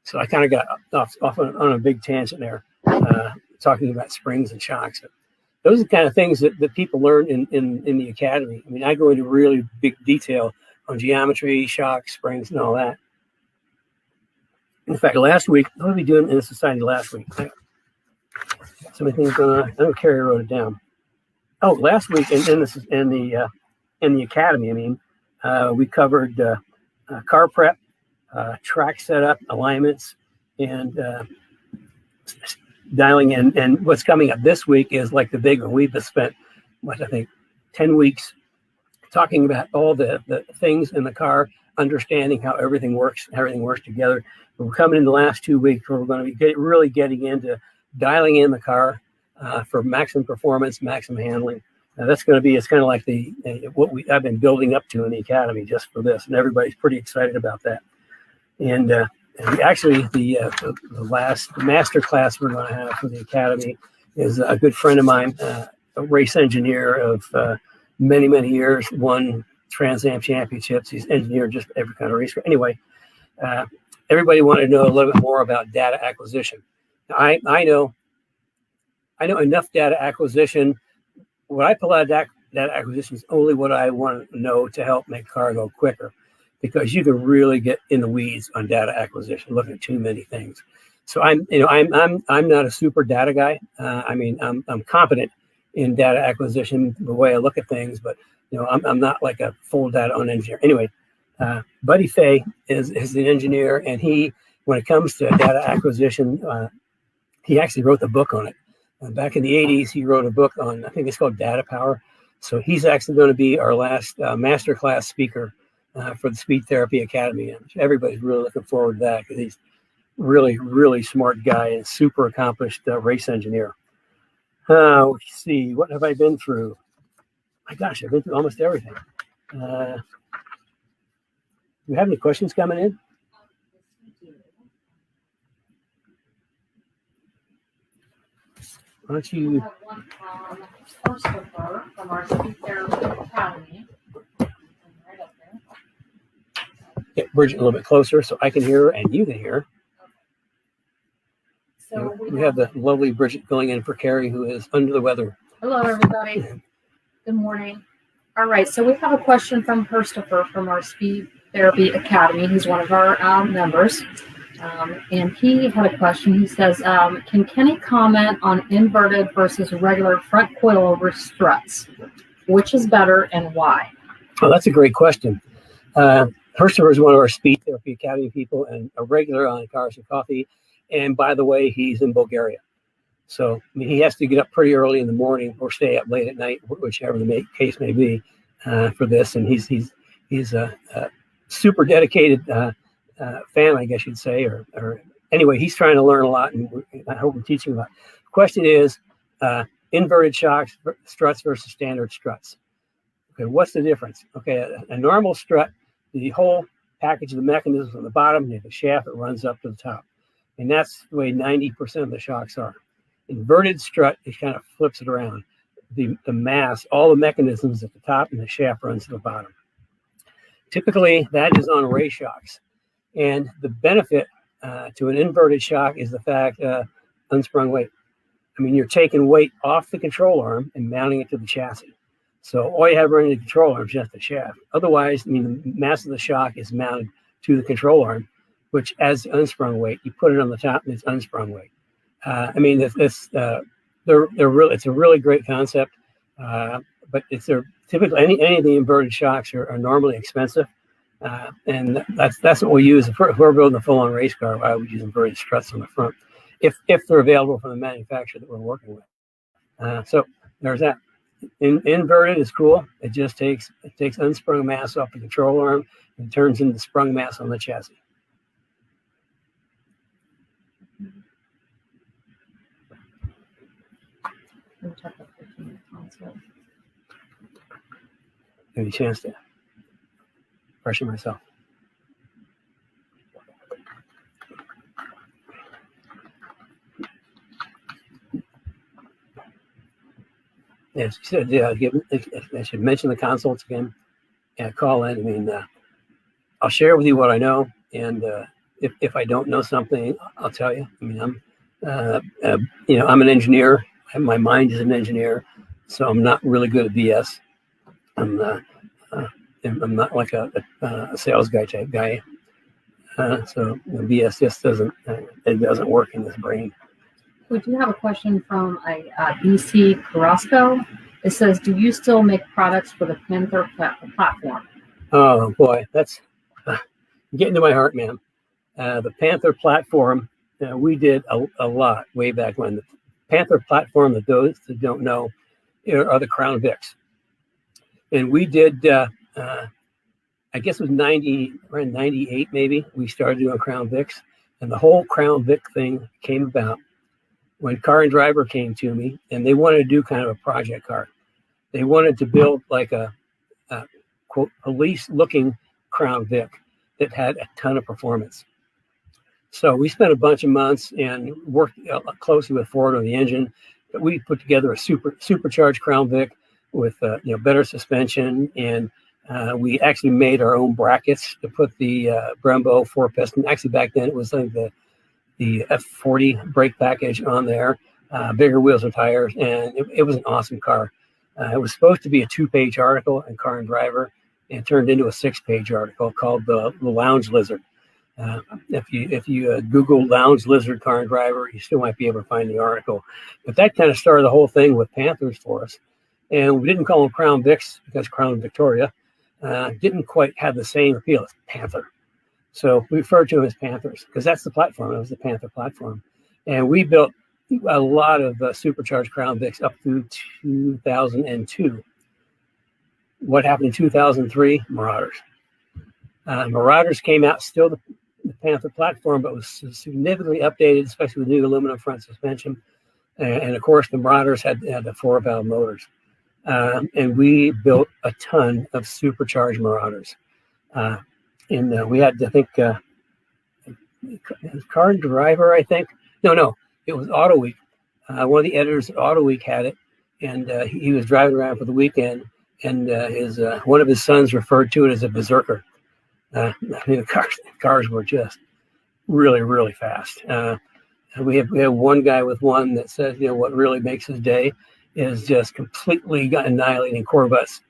Speaker 1: So I kind of got off on a big tangent there, talking about springs and shocks. Those are the kind of things that people learn in the academy. I mean, I go into really big detail on geometry, shocks, springs, and all that. In fact, last week, what did we do in the society last week? So many things going on. I don't care. I wrote it down. Oh, last week in the academy, I mean, we covered car prep, track setup, alignments, and dialing in. And what's coming up this week is like the big one. We've spent, I think, 10 weeks talking about all the things in the car, understanding how everything works together. But we're coming in the last 2 weeks where we're going to be really getting into dialing in the car for maximum performance, maximum handling. That's going to be, it's kind of like I've been building up to in the academy just for this, and everybody's pretty excited about that. And actually, the last master class we're going to have for the academy is a good friend of mine, a race engineer of many, many years, won Trans Am championships. He's engineered just every kind of race car. Anyway, everybody wanted to know a little bit more about data acquisition. I know enough data acquisition. What I pull out of data acquisition is only what I want to know to help make car go quicker. because you can really get in the weeds on data acquisition, looking at too many things. So I'm not a super data guy. I'm competent in data acquisition, the way I look at things, but I'm not like a full data on engineer. Anyway, Buddy Fay is an engineer, and when it comes to data acquisition, he actually wrote the book on it. Back in the 80s, he wrote a book on, I think it's called Data Power. So he's actually going to be our last masterclass speaker for the Speed Therapy Academy. And everybody's really looking forward to that because he's really, really smart guy and super accomplished race engineer. Let's see, what have I been through? My gosh, I've been through almost everything. Do you have any questions coming in? Why don't you?
Speaker 2: We have one from Christopher from our Speed Therapy Academy. Right up there.
Speaker 1: Get Bridget a little bit closer so I can hear her and you can hear her.
Speaker 2: So
Speaker 1: we have the lovely Bridget going in for Carrie, who is under the weather.
Speaker 2: Hello, everybody. Good morning. All right, so we have a question from Christopher from our Speed Therapy Academy. He's one of our members. And he had a question. He says, can Kenny comment on inverted versus regular front coilover struts? Which is better and why?
Speaker 1: Oh, that's a great question. Christopher is one of our Speed Therapy Academy people and a regular on Cars and Coffee. And by the way, he's in Bulgaria. So he has to get up pretty early in the morning or stay up late at night, whichever the case may be, for this. And he's a super dedicated fan, I guess you'd say, or anyway, he's trying to learn a lot, and I hope we're teaching him a lot. The question is, inverted shocks, struts versus standard struts. Okay, what's the difference? Okay, a normal strut, the whole package of the mechanisms on the bottom, you have the shaft that runs up to the top. And that's the way 90% of the shocks are. Inverted strut, it kind of flips it around. The mass, all the mechanisms at the top, and the shaft runs to the bottom. Typically, that is on race shocks. And the benefit to an inverted shock is the fact unsprung weight. I mean, you're taking weight off the control arm and mounting it to the chassis. So all you have running the control arm is just the shaft. Otherwise, I mean, the mass of the shock is mounted to the control arm, which adds the unsprung weight. You put it on the top, and it's unsprung weight. I mean, it's a really great concept, but typically any of the inverted shocks are normally expensive. And that's what we use. If we're building a full-on race car, I would use inverted struts on the front, if they're available from the manufacturer that we're working with. So there's that. Inverted is cool. It just takes unsprung mass off the control arm and turns into sprung mass on the chassis. Give me a chance to freshen myself. As you said, I should mention the consults again. Call in. I mean, I'll share with you what I know, and if I don't know something, I'll tell you. I mean, I'm an engineer. My mind is an engineer, so I'm not really good at BS. I'm not like a sales guy type guy. So BS just doesn't work in this brain.
Speaker 2: We do have a question from a BC Carrasco. It says, do you still make products for the Panther platform?
Speaker 1: Oh boy, that's getting to my heart, man. The Panther platform, we did a lot way back when. The Panther platform, that those that don't know, are the Crown Vics. And we did, I guess it was around 98 maybe, we started doing Crown Vics. And the whole Crown Vic thing came about when Car and Driver came to me, and they wanted to do kind of a project car. They wanted to build like a quote, police-looking Crown Vic that had a ton of performance. So we spent a bunch of months and worked closely with Ford on the engine. But we put together a supercharged Crown Vic with better suspension, and we actually made our own brackets to put the Brembo 4-piston. Actually, back then it was like the F40 brake package on there, bigger wheels and tires, and it was an awesome car. It was supposed to be a 2-page article in Car and Driver. and turned into a 6-page article called the Lounge Lizard. If you Google Lounge Lizard car and driver, you still might be able to find the article. But that kind of started the whole thing with Panthers for us. And we didn't call them Crown Vics because Crown Victoria didn't quite have the same appeal as Panther. So we referred to them as Panthers because that's the platform. It was the Panther platform. And we built a lot of supercharged Crown Vics up through 2002. What happened in 2003? Marauders. Marauders came out still the Panther platform, but was significantly updated, especially with new aluminum front suspension. And of course, the Marauders had the 4-valve motors. And we built a ton of supercharged Marauders. And we had, I think, Car and Driver, I think. No, it was Auto Week. One of the editors at Auto Week had it, and he was driving around for the weekend, and one of his sons referred to it as a berserker. The cars were just really, really fast. We have one guy with one that says, what really makes his day is just completely annihilating Corvettes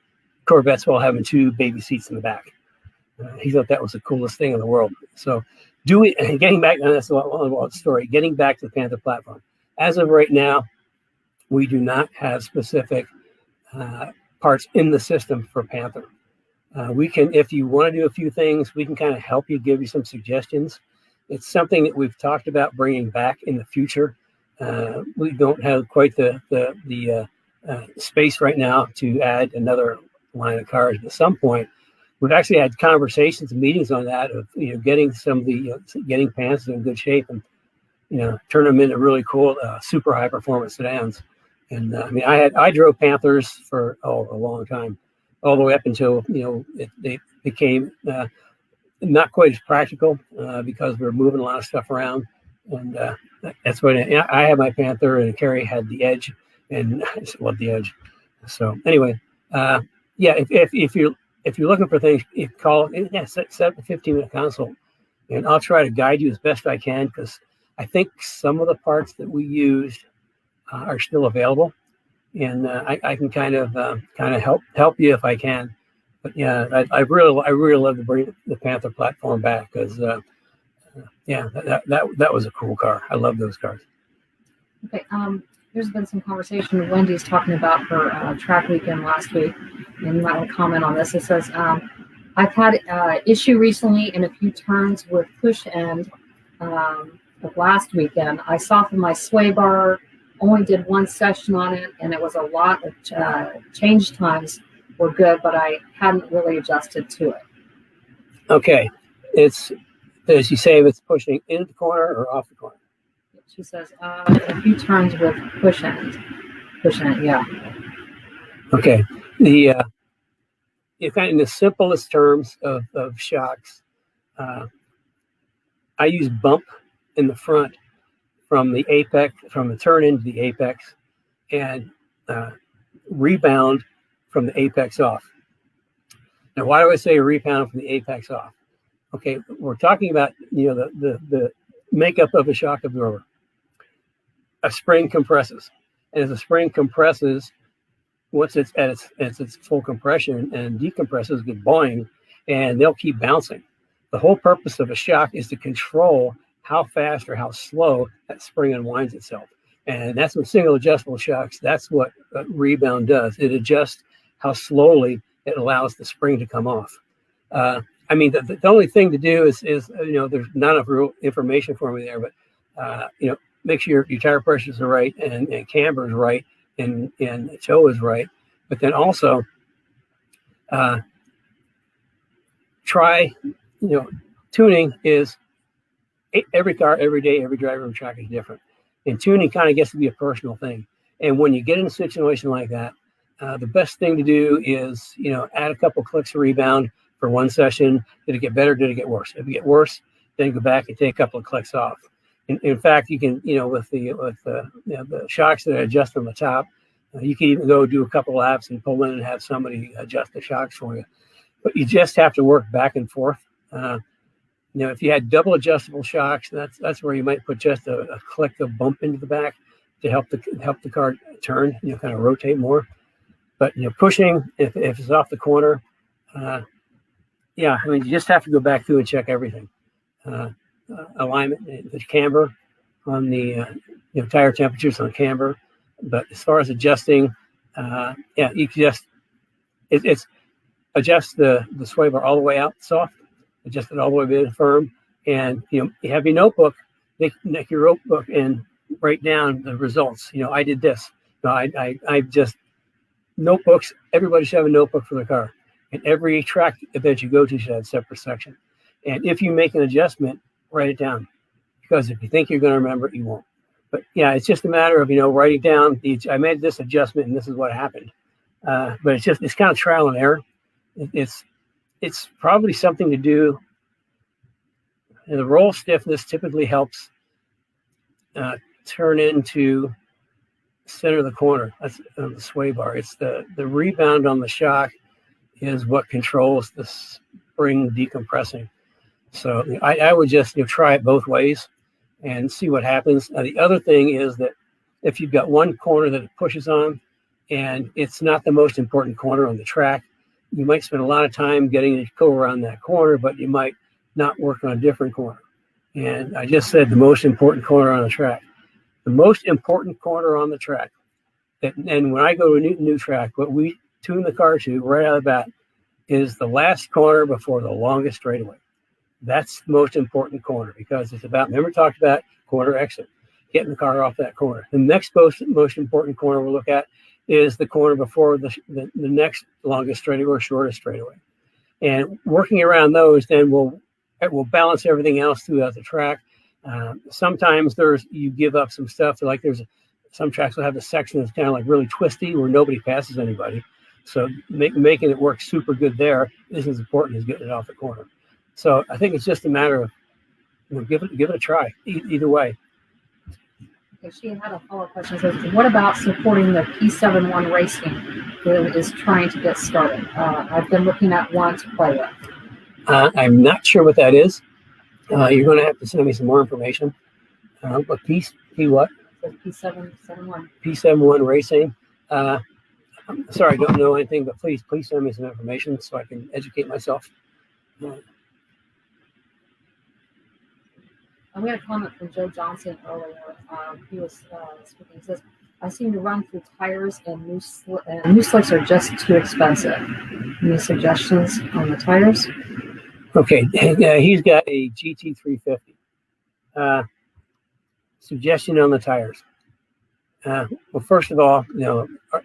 Speaker 1: while having 2 baby seats in the back. He thought that was the coolest thing in the world. So getting back, and that's a long story, getting back to the Panther platform. As of right now, we do not have specific parts in the system for Panther. We can, if you want to do a few things, we can kind of help you, give you some suggestions. It's something that we've talked about bringing back in the future. We don't have quite the space right now to add another line of cars. But at some point, we've actually had conversations and meetings on that of getting some of the getting Panthers in good shape and turn them into really cool super high performance sedans. And I drove Panthers for a long time, all the way up until they became not quite as practical because we were moving a lot of stuff around. And that's when I had my Panther, and Carrie had the Edge, and I just love the Edge. So anyway, if you're looking for things, you call set up a 15-minute consult, and I'll try to guide you as best I can, because I think some of the parts that we used are still available, and I can kind of help you if I can. But yeah, I really love to bring the Panther platform back, because that was a cool car. I love those cars.
Speaker 2: Okay. There's been some conversation. Wendy's talking about her track weekend last week, and you might want to comment on this. It says, I've had issue recently in a few turns with push end of last weekend. I softened my sway bar, only did 1 session on it, and it was a lot of change times were good, but I hadn't really adjusted to it.
Speaker 1: Okay. It's, does she say if it's pushing into the corner or off the corner?
Speaker 2: She says, a few turns with push end, yeah. Okay.
Speaker 1: The kind of in the simplest terms of shocks, I use bump in the front from the apex, from the turn into the apex, and rebound from the apex off. Now, why do I say rebound from the apex off? Okay, we're talking about the makeup of a shock absorber. A spring compresses, and as a spring compresses, once it's at its full compression and decompresses, get boing, and they'll keep bouncing. The whole purpose of a shock is to control how fast or how slow that spring unwinds itself, and that's with single adjustable shocks. That's what rebound does. It adjusts how slowly it allows the spring to come off. The only thing to do is there's not enough real information for me there, but make sure your tire pressures are right and camber is right and toe is right. But then also try, tuning is every car, every day, every driver, every track is different. And tuning kind of gets to be a personal thing. And when you get in a situation like that, the best thing to do is, add a couple clicks of rebound for 1 session. Did it get better? Did it get worse? If it get worse, then go back and take a couple of clicks off. In fact, you can, with the shocks that adjust on the top, you can even go do a couple laps and pull in and have somebody adjust the shocks for you. But you just have to work back and forth. If you had double adjustable shocks, that's where you might put just a click of bump into the back to help the car turn, kind of rotate more. But pushing, if it's off the corner, yeah, I mean, you just have to go back through and check everything. Alignment, the camber on the tire temperatures on camber. But as far as adjusting, yeah, you can just it's adjust the sway bar all the way out soft, adjust it all the way in firm, and you have your notebook, make your notebook and write down the results. I did this. I just notebooks. Everybody should have a notebook for their car, and every track event you go to should have a separate section. And if you make an adjustment, write it down, because if you think you're going to remember it, you won't. But yeah, it's just a matter of writing down. I made this adjustment, and this is what happened. But it's kind of trial and error. It's probably something to do. And the roll stiffness typically helps turn into center of the corner. That's the sway bar. It's the rebound on the shock is what controls the spring decompressing. So I would just try it both ways and see what happens. The other thing is that if you've got one corner that it pushes on and it's not the most important corner on the track, you might spend a lot of time getting it to go around that corner, but you might not work on a different corner. And I just said the most important corner on the track. The most important corner on the track. And when I go to a new track, what we tune the car to right out of the bat is the last corner before the longest straightaway. That's the most important corner, because it's about, remember, talked about corner exit, getting the car off that corner. The next most important corner we'll look at is the corner before the next longest straightaway or shortest straightaway. And working around those, then we'll balance everything else throughout the track. Sometimes you give up some stuff. Like some tracks will have a section that's kind of like really twisty where nobody passes anybody. So making it work super good there isn't as important as getting it off the corner. So I think it's just a matter of give it a try either way.
Speaker 2: Okay, she had a follow-up question. Says, what about supporting the P71 racing who is trying to get started? I've been looking at one to play with.
Speaker 1: I'm not sure what that is. You're going to have to send me some more information. But P what?
Speaker 2: P771.
Speaker 1: P71 racing. I'm sorry, I don't know anything, but please send me some information so I can educate myself.
Speaker 2: We had a comment from Joe Johnson earlier. He was speaking. He says, I seem to run through tires and new slicks are just too expensive. Any suggestions on the tires?
Speaker 1: Okay, he's got a GT350. Suggestion on the tires. Well, first of all,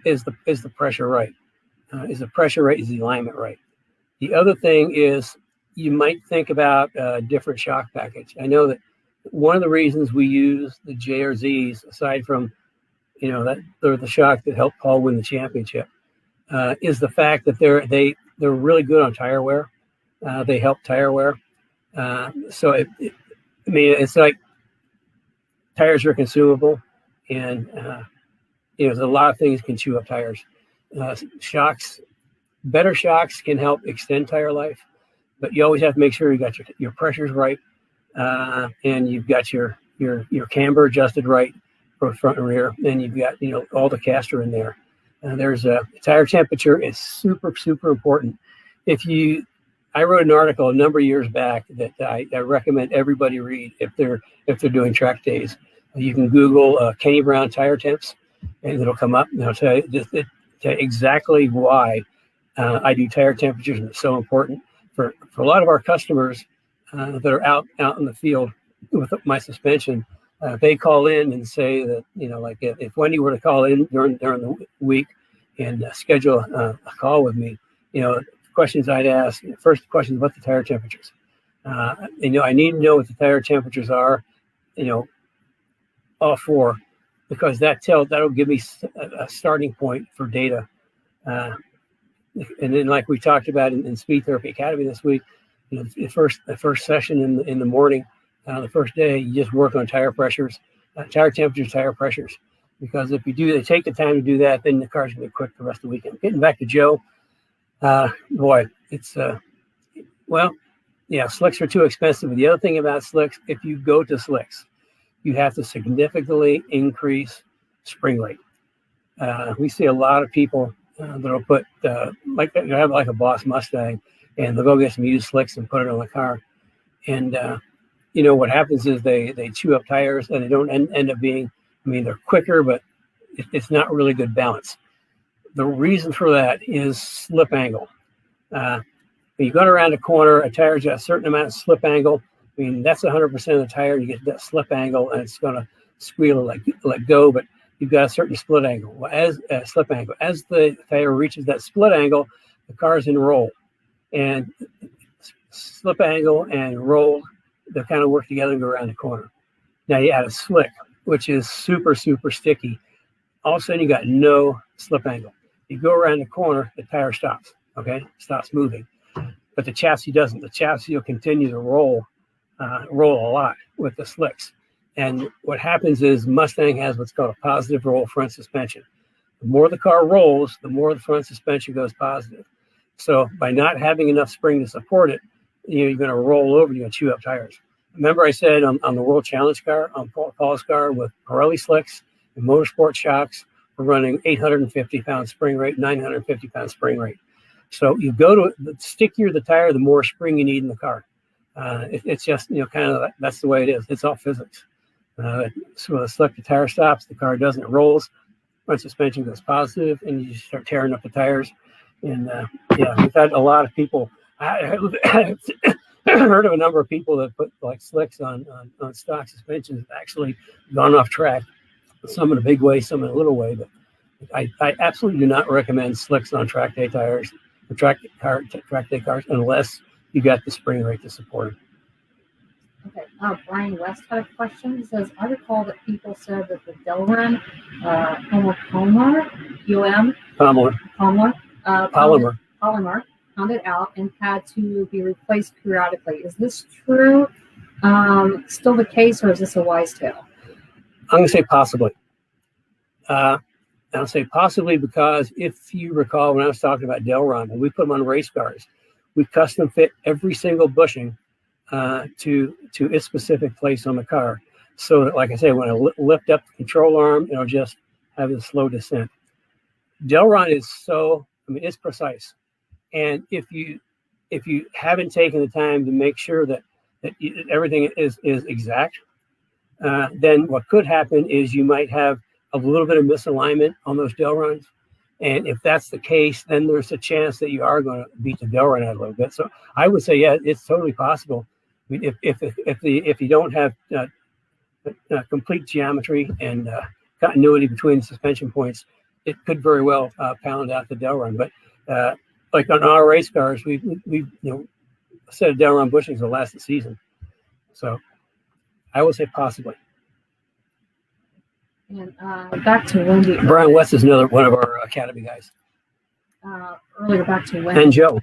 Speaker 1: is the pressure right? Is the pressure right? Is the alignment right? The other thing is you might think about a different shock package. I know that one of the reasons we use the JRZs, aside from that they're the shock that helped Paul win the championship, is the fact that they're really good on tire wear. They help tire wear. So it's like tires are consumable, and there's a lot of things can chew up tires. Better shocks can help extend tire life, but you always have to make sure you got your pressures right, and you've got your camber adjusted right for front and rear, and you've got all the caster in there. There's a tire temperature is super important. I wrote an article a number of years back that I recommend everybody read if they're doing track days. You can Google Kenny Brown tire temps, and it'll come up. And it'll tell you exactly why I do tire temperatures, and it's so important for a lot of our customers that are out in the field with my suspension. They call in and say that like if Wendy were to call in during the week and schedule a call with me, questions I'd ask. First question is about the tire temperatures. I need to know what the tire temperatures are, all four, because that'll give me a starting point for data. And then, like we talked about in Speed Therapy Academy this week, the first session in the morning, the first day, you just work on tire pressures, tire temperatures, tire pressures. Because if you take the time to do that, then the car's going to be quick the rest of the weekend. Getting back to Joe, it's slicks are too expensive. But the other thing about slicks, if you go to slicks, you have to significantly increase spring rate. We see a lot of people that'll put they have like a Boss Mustang, and they'll go get some used slicks and put it on the car. And you know what happens is they chew up tires, and they don't end up being. I mean, they're quicker, but it's not really good balance. The reason for that is slip angle. When you're going around a corner, a tire's got a certain amount of slip angle. I mean, that's 100% of the tire. You get that slip angle, and it's going to squeal or let go, but you've got a certain split angle. Well, as the tire reaches that split angle, the car's in roll. And slip angle and roll, they kind of work together and go around the corner. Now you add a slick, which is super, super sticky. All of a sudden, you got no slip angle. You go around the corner, the tire stops, okay? Stops moving. But the chassis doesn't. The chassis will continue to roll a lot with the slicks. And what happens is Mustang has what's called a positive roll front suspension. The more the car rolls, the more the front suspension goes positive. So by not having enough spring to support it, you're going to roll over, you're going to chew up tires. Remember I said on the World Challenge car, on Paul's car with Pirelli slicks and Motorsport shocks, we're running 850-pound spring rate, 950-pound spring rate. So you go to the stickier the tire, the more spring you need in the car. It's just, kind of that's the way it is. It's all physics. So the slick, the tire stops, the car doesn't, it rolls, front suspension goes positive, and you start tearing up the tires. And we've had a lot of people. I heard of a number of people that put like slicks on stock suspensions, actually gone off track. Some in a big way, some in a little way. But I absolutely do not recommend slicks on track day tires, track day cars, unless you got the spring rate to support it.
Speaker 2: Okay. Brian West had a question. He says, I recall that people said that the Delrin polymer pounded out and had to be replaced periodically. Is this true? Still the case, or is this a wise tale?
Speaker 1: I'm going to say possibly. I'll say possibly because if you recall when I was talking about Delrin, when we put them on race cars, we custom fit every single bushing to its specific place on the car. So that, like I say, when I lift up the control arm, it'll just have a slow descent. Delrin is it's precise. And if you haven't taken the time to make sure that everything is exact, then what could happen is you might have a little bit of misalignment on those Delrins. And if that's the case, then there's a chance that you are going to beat the Delrin out a little bit. So I would say, yeah, it's totally possible. I mean, if you don't have complete geometry and continuity between suspension points, it could very well pound out the Delrin. But like on our race cars, we a set of Delrin bushings will last the season. So I would say possibly.
Speaker 2: And back to Wendy.
Speaker 1: Brian West is another one of our Academy guys.
Speaker 2: Earlier, back to Wendy.
Speaker 1: And Joe.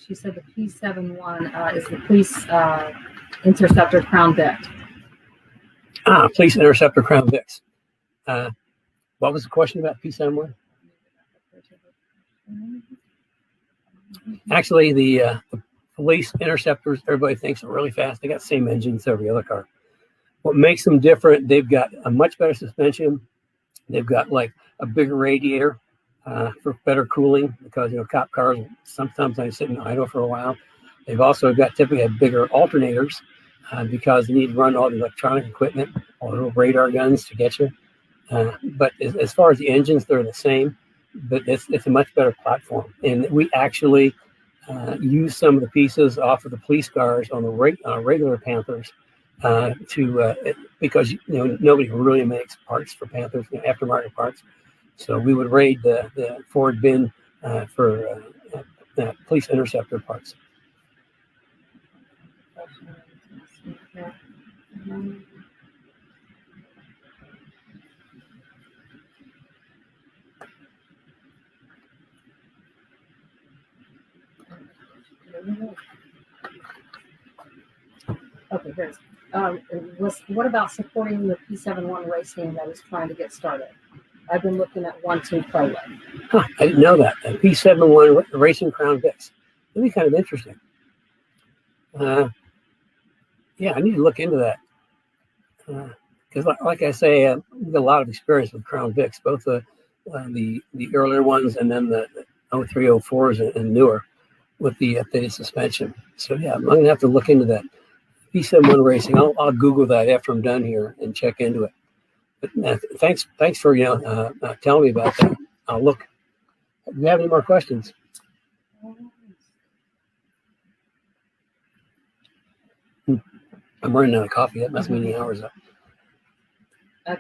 Speaker 2: She said the P71 is the police interceptor Crown Vic.
Speaker 1: Police interceptor Crown Vics. What was the question about P71? Actually, the police interceptors, everybody thinks are really fast. They got the same engines as every other car. What makes them different, they've got a much better suspension. They've got like a bigger radiator for better cooling because, cop cars sometimes I sit in idle for a while. They've also typically have bigger alternators because they need to run all the electronic equipment, all the little radar guns to get you. But as far as the engines, they're the same, but it's a much better platform. And we actually use some of the pieces off of the police cars on the regular Panthers because nobody really makes parts for Panthers, aftermarket parts. So we would raid the Ford bin for police interceptor parts.
Speaker 2: Okay, here's what about supporting the P71 racing that is trying to get started? I've been looking at 1-2 Pro with.
Speaker 1: I didn't know that. The P71 Racing Crown Vics. That'd be kind of interesting. Yeah, I need to look into that. Because like I say, I've got a lot of experience with Crown Vics, both the earlier ones and then the 03, 04s and newer. with the updated suspension. So yeah, I'm going to have to look into that. B71 Racing. I'll Google that after I'm done here and check into it. But thanks for telling me about that. I'll look. Do you have any more questions? I'm running out of coffee. That must mean the hour's up.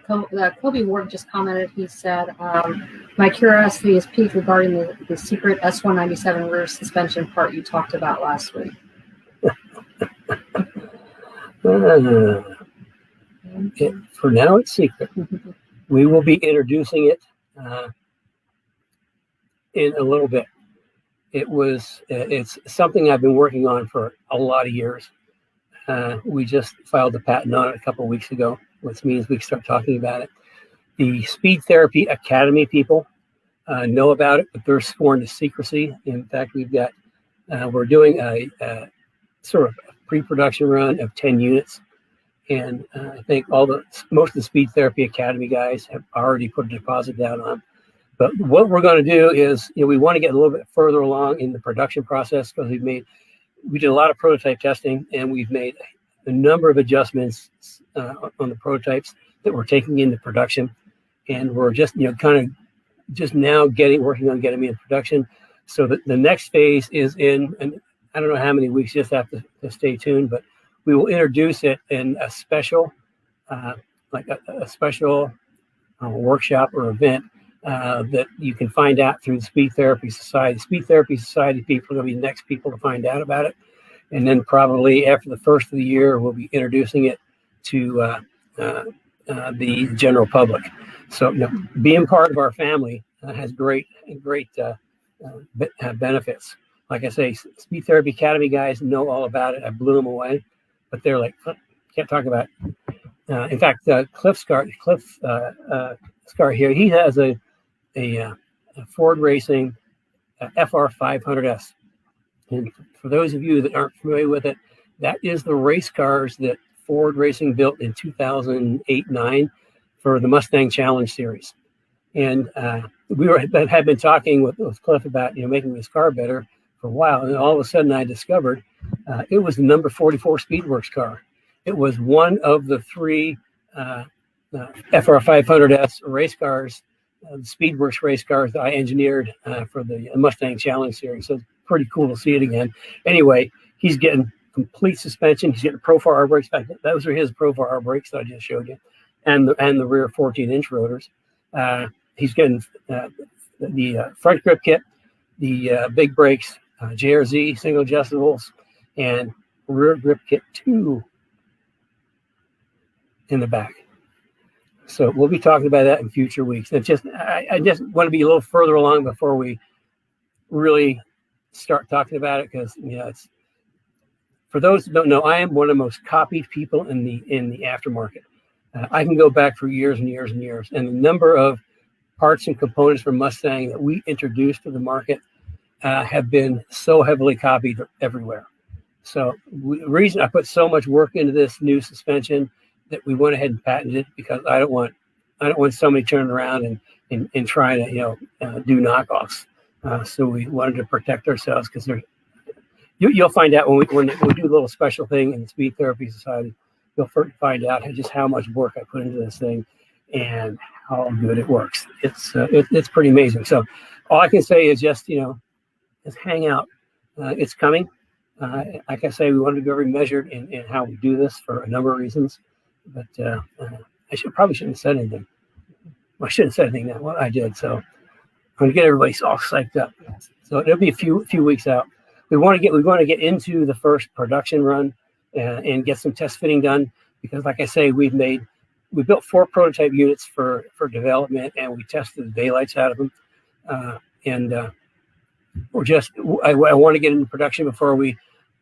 Speaker 2: Kobe Ward just commented. He said, "My curiosity is piqued regarding the secret S197 rear suspension part you talked about last week."
Speaker 1: For now, it's secret. We will be introducing it in a little bit. It's something I've been working on for a lot of years. We just filed the patent on it a couple of weeks ago, which means we can start talking about it. The Speed Therapy Academy people know about it, but they're sworn to secrecy. In fact, we're doing a sort of pre-production run of 10 units. And I think most of the Speed Therapy Academy guys have already put a deposit down on. But what we're going to do is, we want to get a little bit further along in the production process, because we did a lot of prototype testing, and we've made a number of adjustments on the prototypes that we're taking into production. And we're just, working on getting me in production. So that the next phase is in, and I don't know how many weeks, you just have to stay tuned, but we will introduce it in a special, special workshop or event that you can find out through the Speed Therapy Society. Speed Therapy Society people are going to be the next people to find out about it. And then probably after the first of the year, we'll be introducing it to the general public. So being part of our family has great benefits. Like I say, Speed Therapy Academy guys know all about it. I blew them away, but they're like, can't talk about it. In fact, Cliff Scar here, he has a Ford Racing FR500S. And for those of you that aren't familiar with it, that is the race cars that Ford Racing built in 2008-9 for the Mustang Challenge Series. And we had been talking with Cliff about making this car better for a while, and all of a sudden I discovered it was the number 44 Speedworks car. It was one of the three FR500S race cars, the Speedworks race cars that I engineered for the Mustang Challenge Series. So it's pretty cool to see it again. Anyway, he's getting complete suspension. He's getting Pro4-R brakes. In fact, those are his Pro4-R brakes that I just showed you, and the rear 14-inch rotors. He's getting the front grip kit, the big brakes, JRZ single adjustables, and rear grip kit 2 in the back. So we'll be talking about that in future weeks. I just want to be a little further along before we really start talking about it, because it's, for those who don't know, I am one of the most copied people in the aftermarket. I can go back for years and years and years, and the number of parts and components from Mustang that we introduced to the market have been so heavily copied everywhere. So the reason I put so much work into this new suspension that we went ahead and patented it, because I don't want somebody turning around and trying to do knockoffs. So we wanted to protect ourselves, because you'll find out when we do a little special thing in the Speed Therapy Society. You'll find out just how much work I put into this thing and how good it works. It's pretty amazing. So all I can say is just hang out. It's coming. Like I say, we wanted to be very measured in how we do this for a number of reasons. But I probably shouldn't have said anything. Well, I shouldn't have said anything now. Well, I did. So I'm going to get everybody all psyched up. So it'll be a few weeks out. We want to get into the first production run and get some test fitting done, because, like I say, we built 4 prototype units for development, and we tested the daylights out of them. I want to get into production before we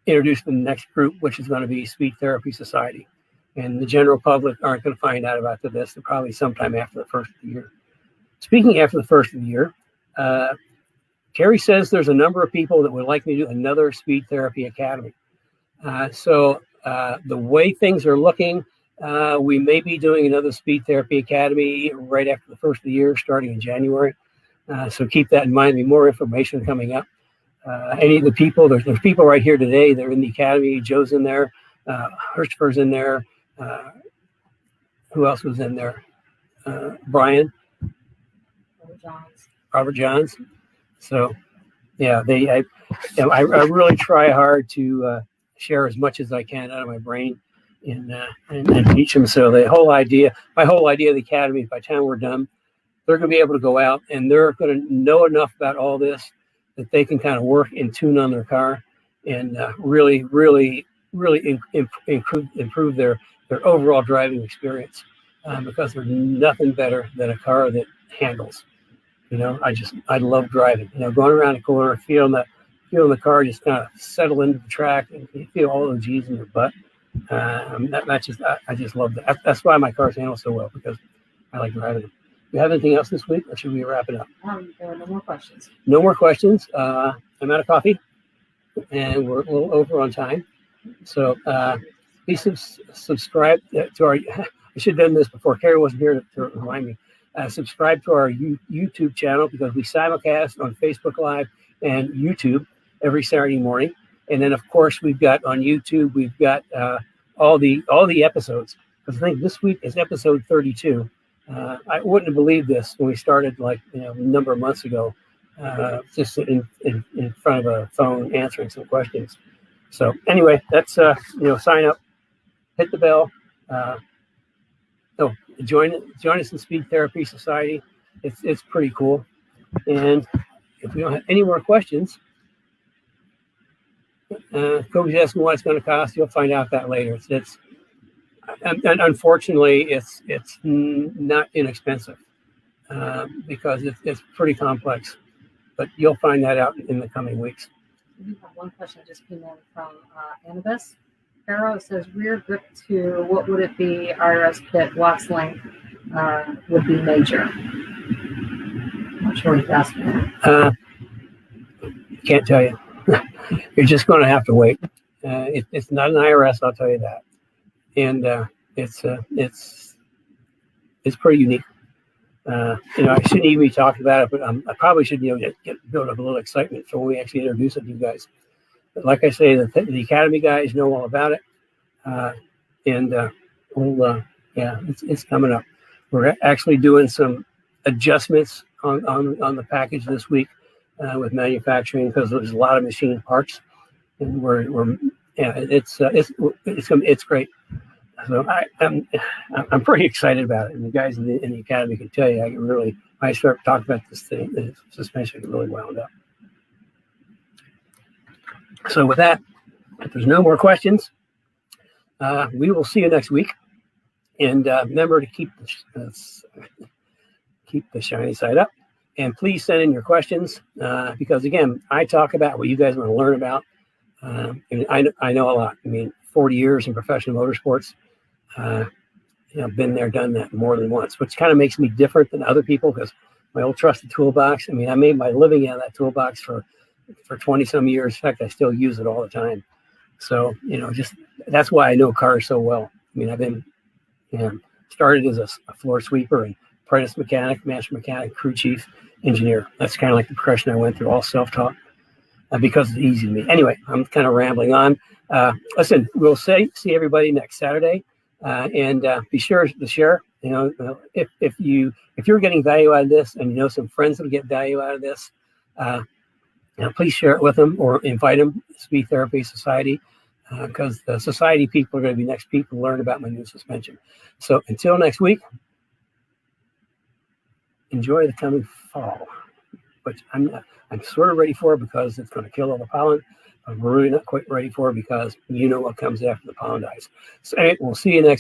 Speaker 1: introduce the next group, which is going to be Speed Therapy Society. And the general public aren't going to find out about this. They're probably sometime after the first of the year. Speaking after the first of the year, Kerry says there's a number of people that would like me to do another Speed Therapy Academy. So the way things are looking, we may be doing another Speed Therapy Academy right after the first of the year, starting in January. So keep that in mind. There'll be more information coming up. any of the people. There's people right here today. They're in the academy. Joe's in there. Christopher's in there. Who else was in there? Brian. Robert Johns. So, yeah, I really try hard to share as much as I can out of my brain and teach them. So my whole idea of the academy, by the time we're done, they're going to be able to go out and they're going to know enough about all this that they can kind of work and tune on their car and really improve their overall driving experience because there's nothing better than a car that handles. I love driving. Going around the corner, feeling the car just kind of settle into the track and you feel all the G's in your butt. I just love that. That's why my cars handle so well, because I like driving them. Do you have anything else this week, or should we wrap it up?
Speaker 2: There are no more questions.
Speaker 1: No more questions. I'm out of coffee, and we're a little over on time. So please subscribe to our. I should have done this before. Carrie wasn't here to remind me. Subscribe to our YouTube channel, because we simulcast on Facebook Live and YouTube every Saturday morning. And then, of course, we've got on YouTube, we've got all the episodes. Because I think this week is episode 32. I wouldn't have believed this when we started, a number of months ago, just in front of a phone answering some questions. So anyway, that's sign up, hit the bell. Join us in Speed Therapy Society. It's pretty cool. And if we don't have any more questions, Kobe's asking what it's going to cost. You'll find out that later. And unfortunately, it's not inexpensive because it's pretty complex. But you'll find that out in the coming weeks.
Speaker 2: We have one question that just came in from Annabis. Pharaoh says rear grip 2, what would it be? RS kit, watts length would be major. I'm not sure what he's asking.
Speaker 1: Can't tell you. You're just going to have to wait. It's not an IRS, I'll tell you that. And it's pretty unique. I shouldn't even be talking about it, but I probably should build up a little excitement for when we actually introduce it to you guys. But like I say, the Academy guys know all about it, it's coming up. We're actually doing some adjustments on the package this week with manufacturing, because there's a lot of machine parts, and it's great. So I'm pretty excited about it, and the guys in the Academy can tell you, when I start talking about this thing, the suspension can really wound up. So with that, if there's no more questions, we will see you next week. And remember to keep the shiny side up. And please send in your questions because, again, I talk about what you guys want to learn about. And I know a lot. 40 years in professional motorsports. Been there, done that more than once, which kind of makes me different than other people, because my old trusted toolbox, I made my living out of that toolbox for 20 some years. In fact, I still use it all the time. So, that's why I know cars so well. I've been started as a floor sweeper and apprentice mechanic, master mechanic, crew chief, engineer. That's kind of like the progression I went through, all self-taught, because it's easy to me. Anyway, I'm kind of rambling on. Listen, we'll see everybody next Saturday, and be sure to share. If you're getting value out of this, and some friends that will get value out of this, please share it with them or invite them to Speed Therapy Society, because the society people are going to be next people to learn about my new suspension. So until next week, enjoy the coming fall, which I'm sort of ready for, because it's going to kill all the pollen. I'm really not quite ready for it, because what comes after the pollen dies. So anyway, we'll see you next week.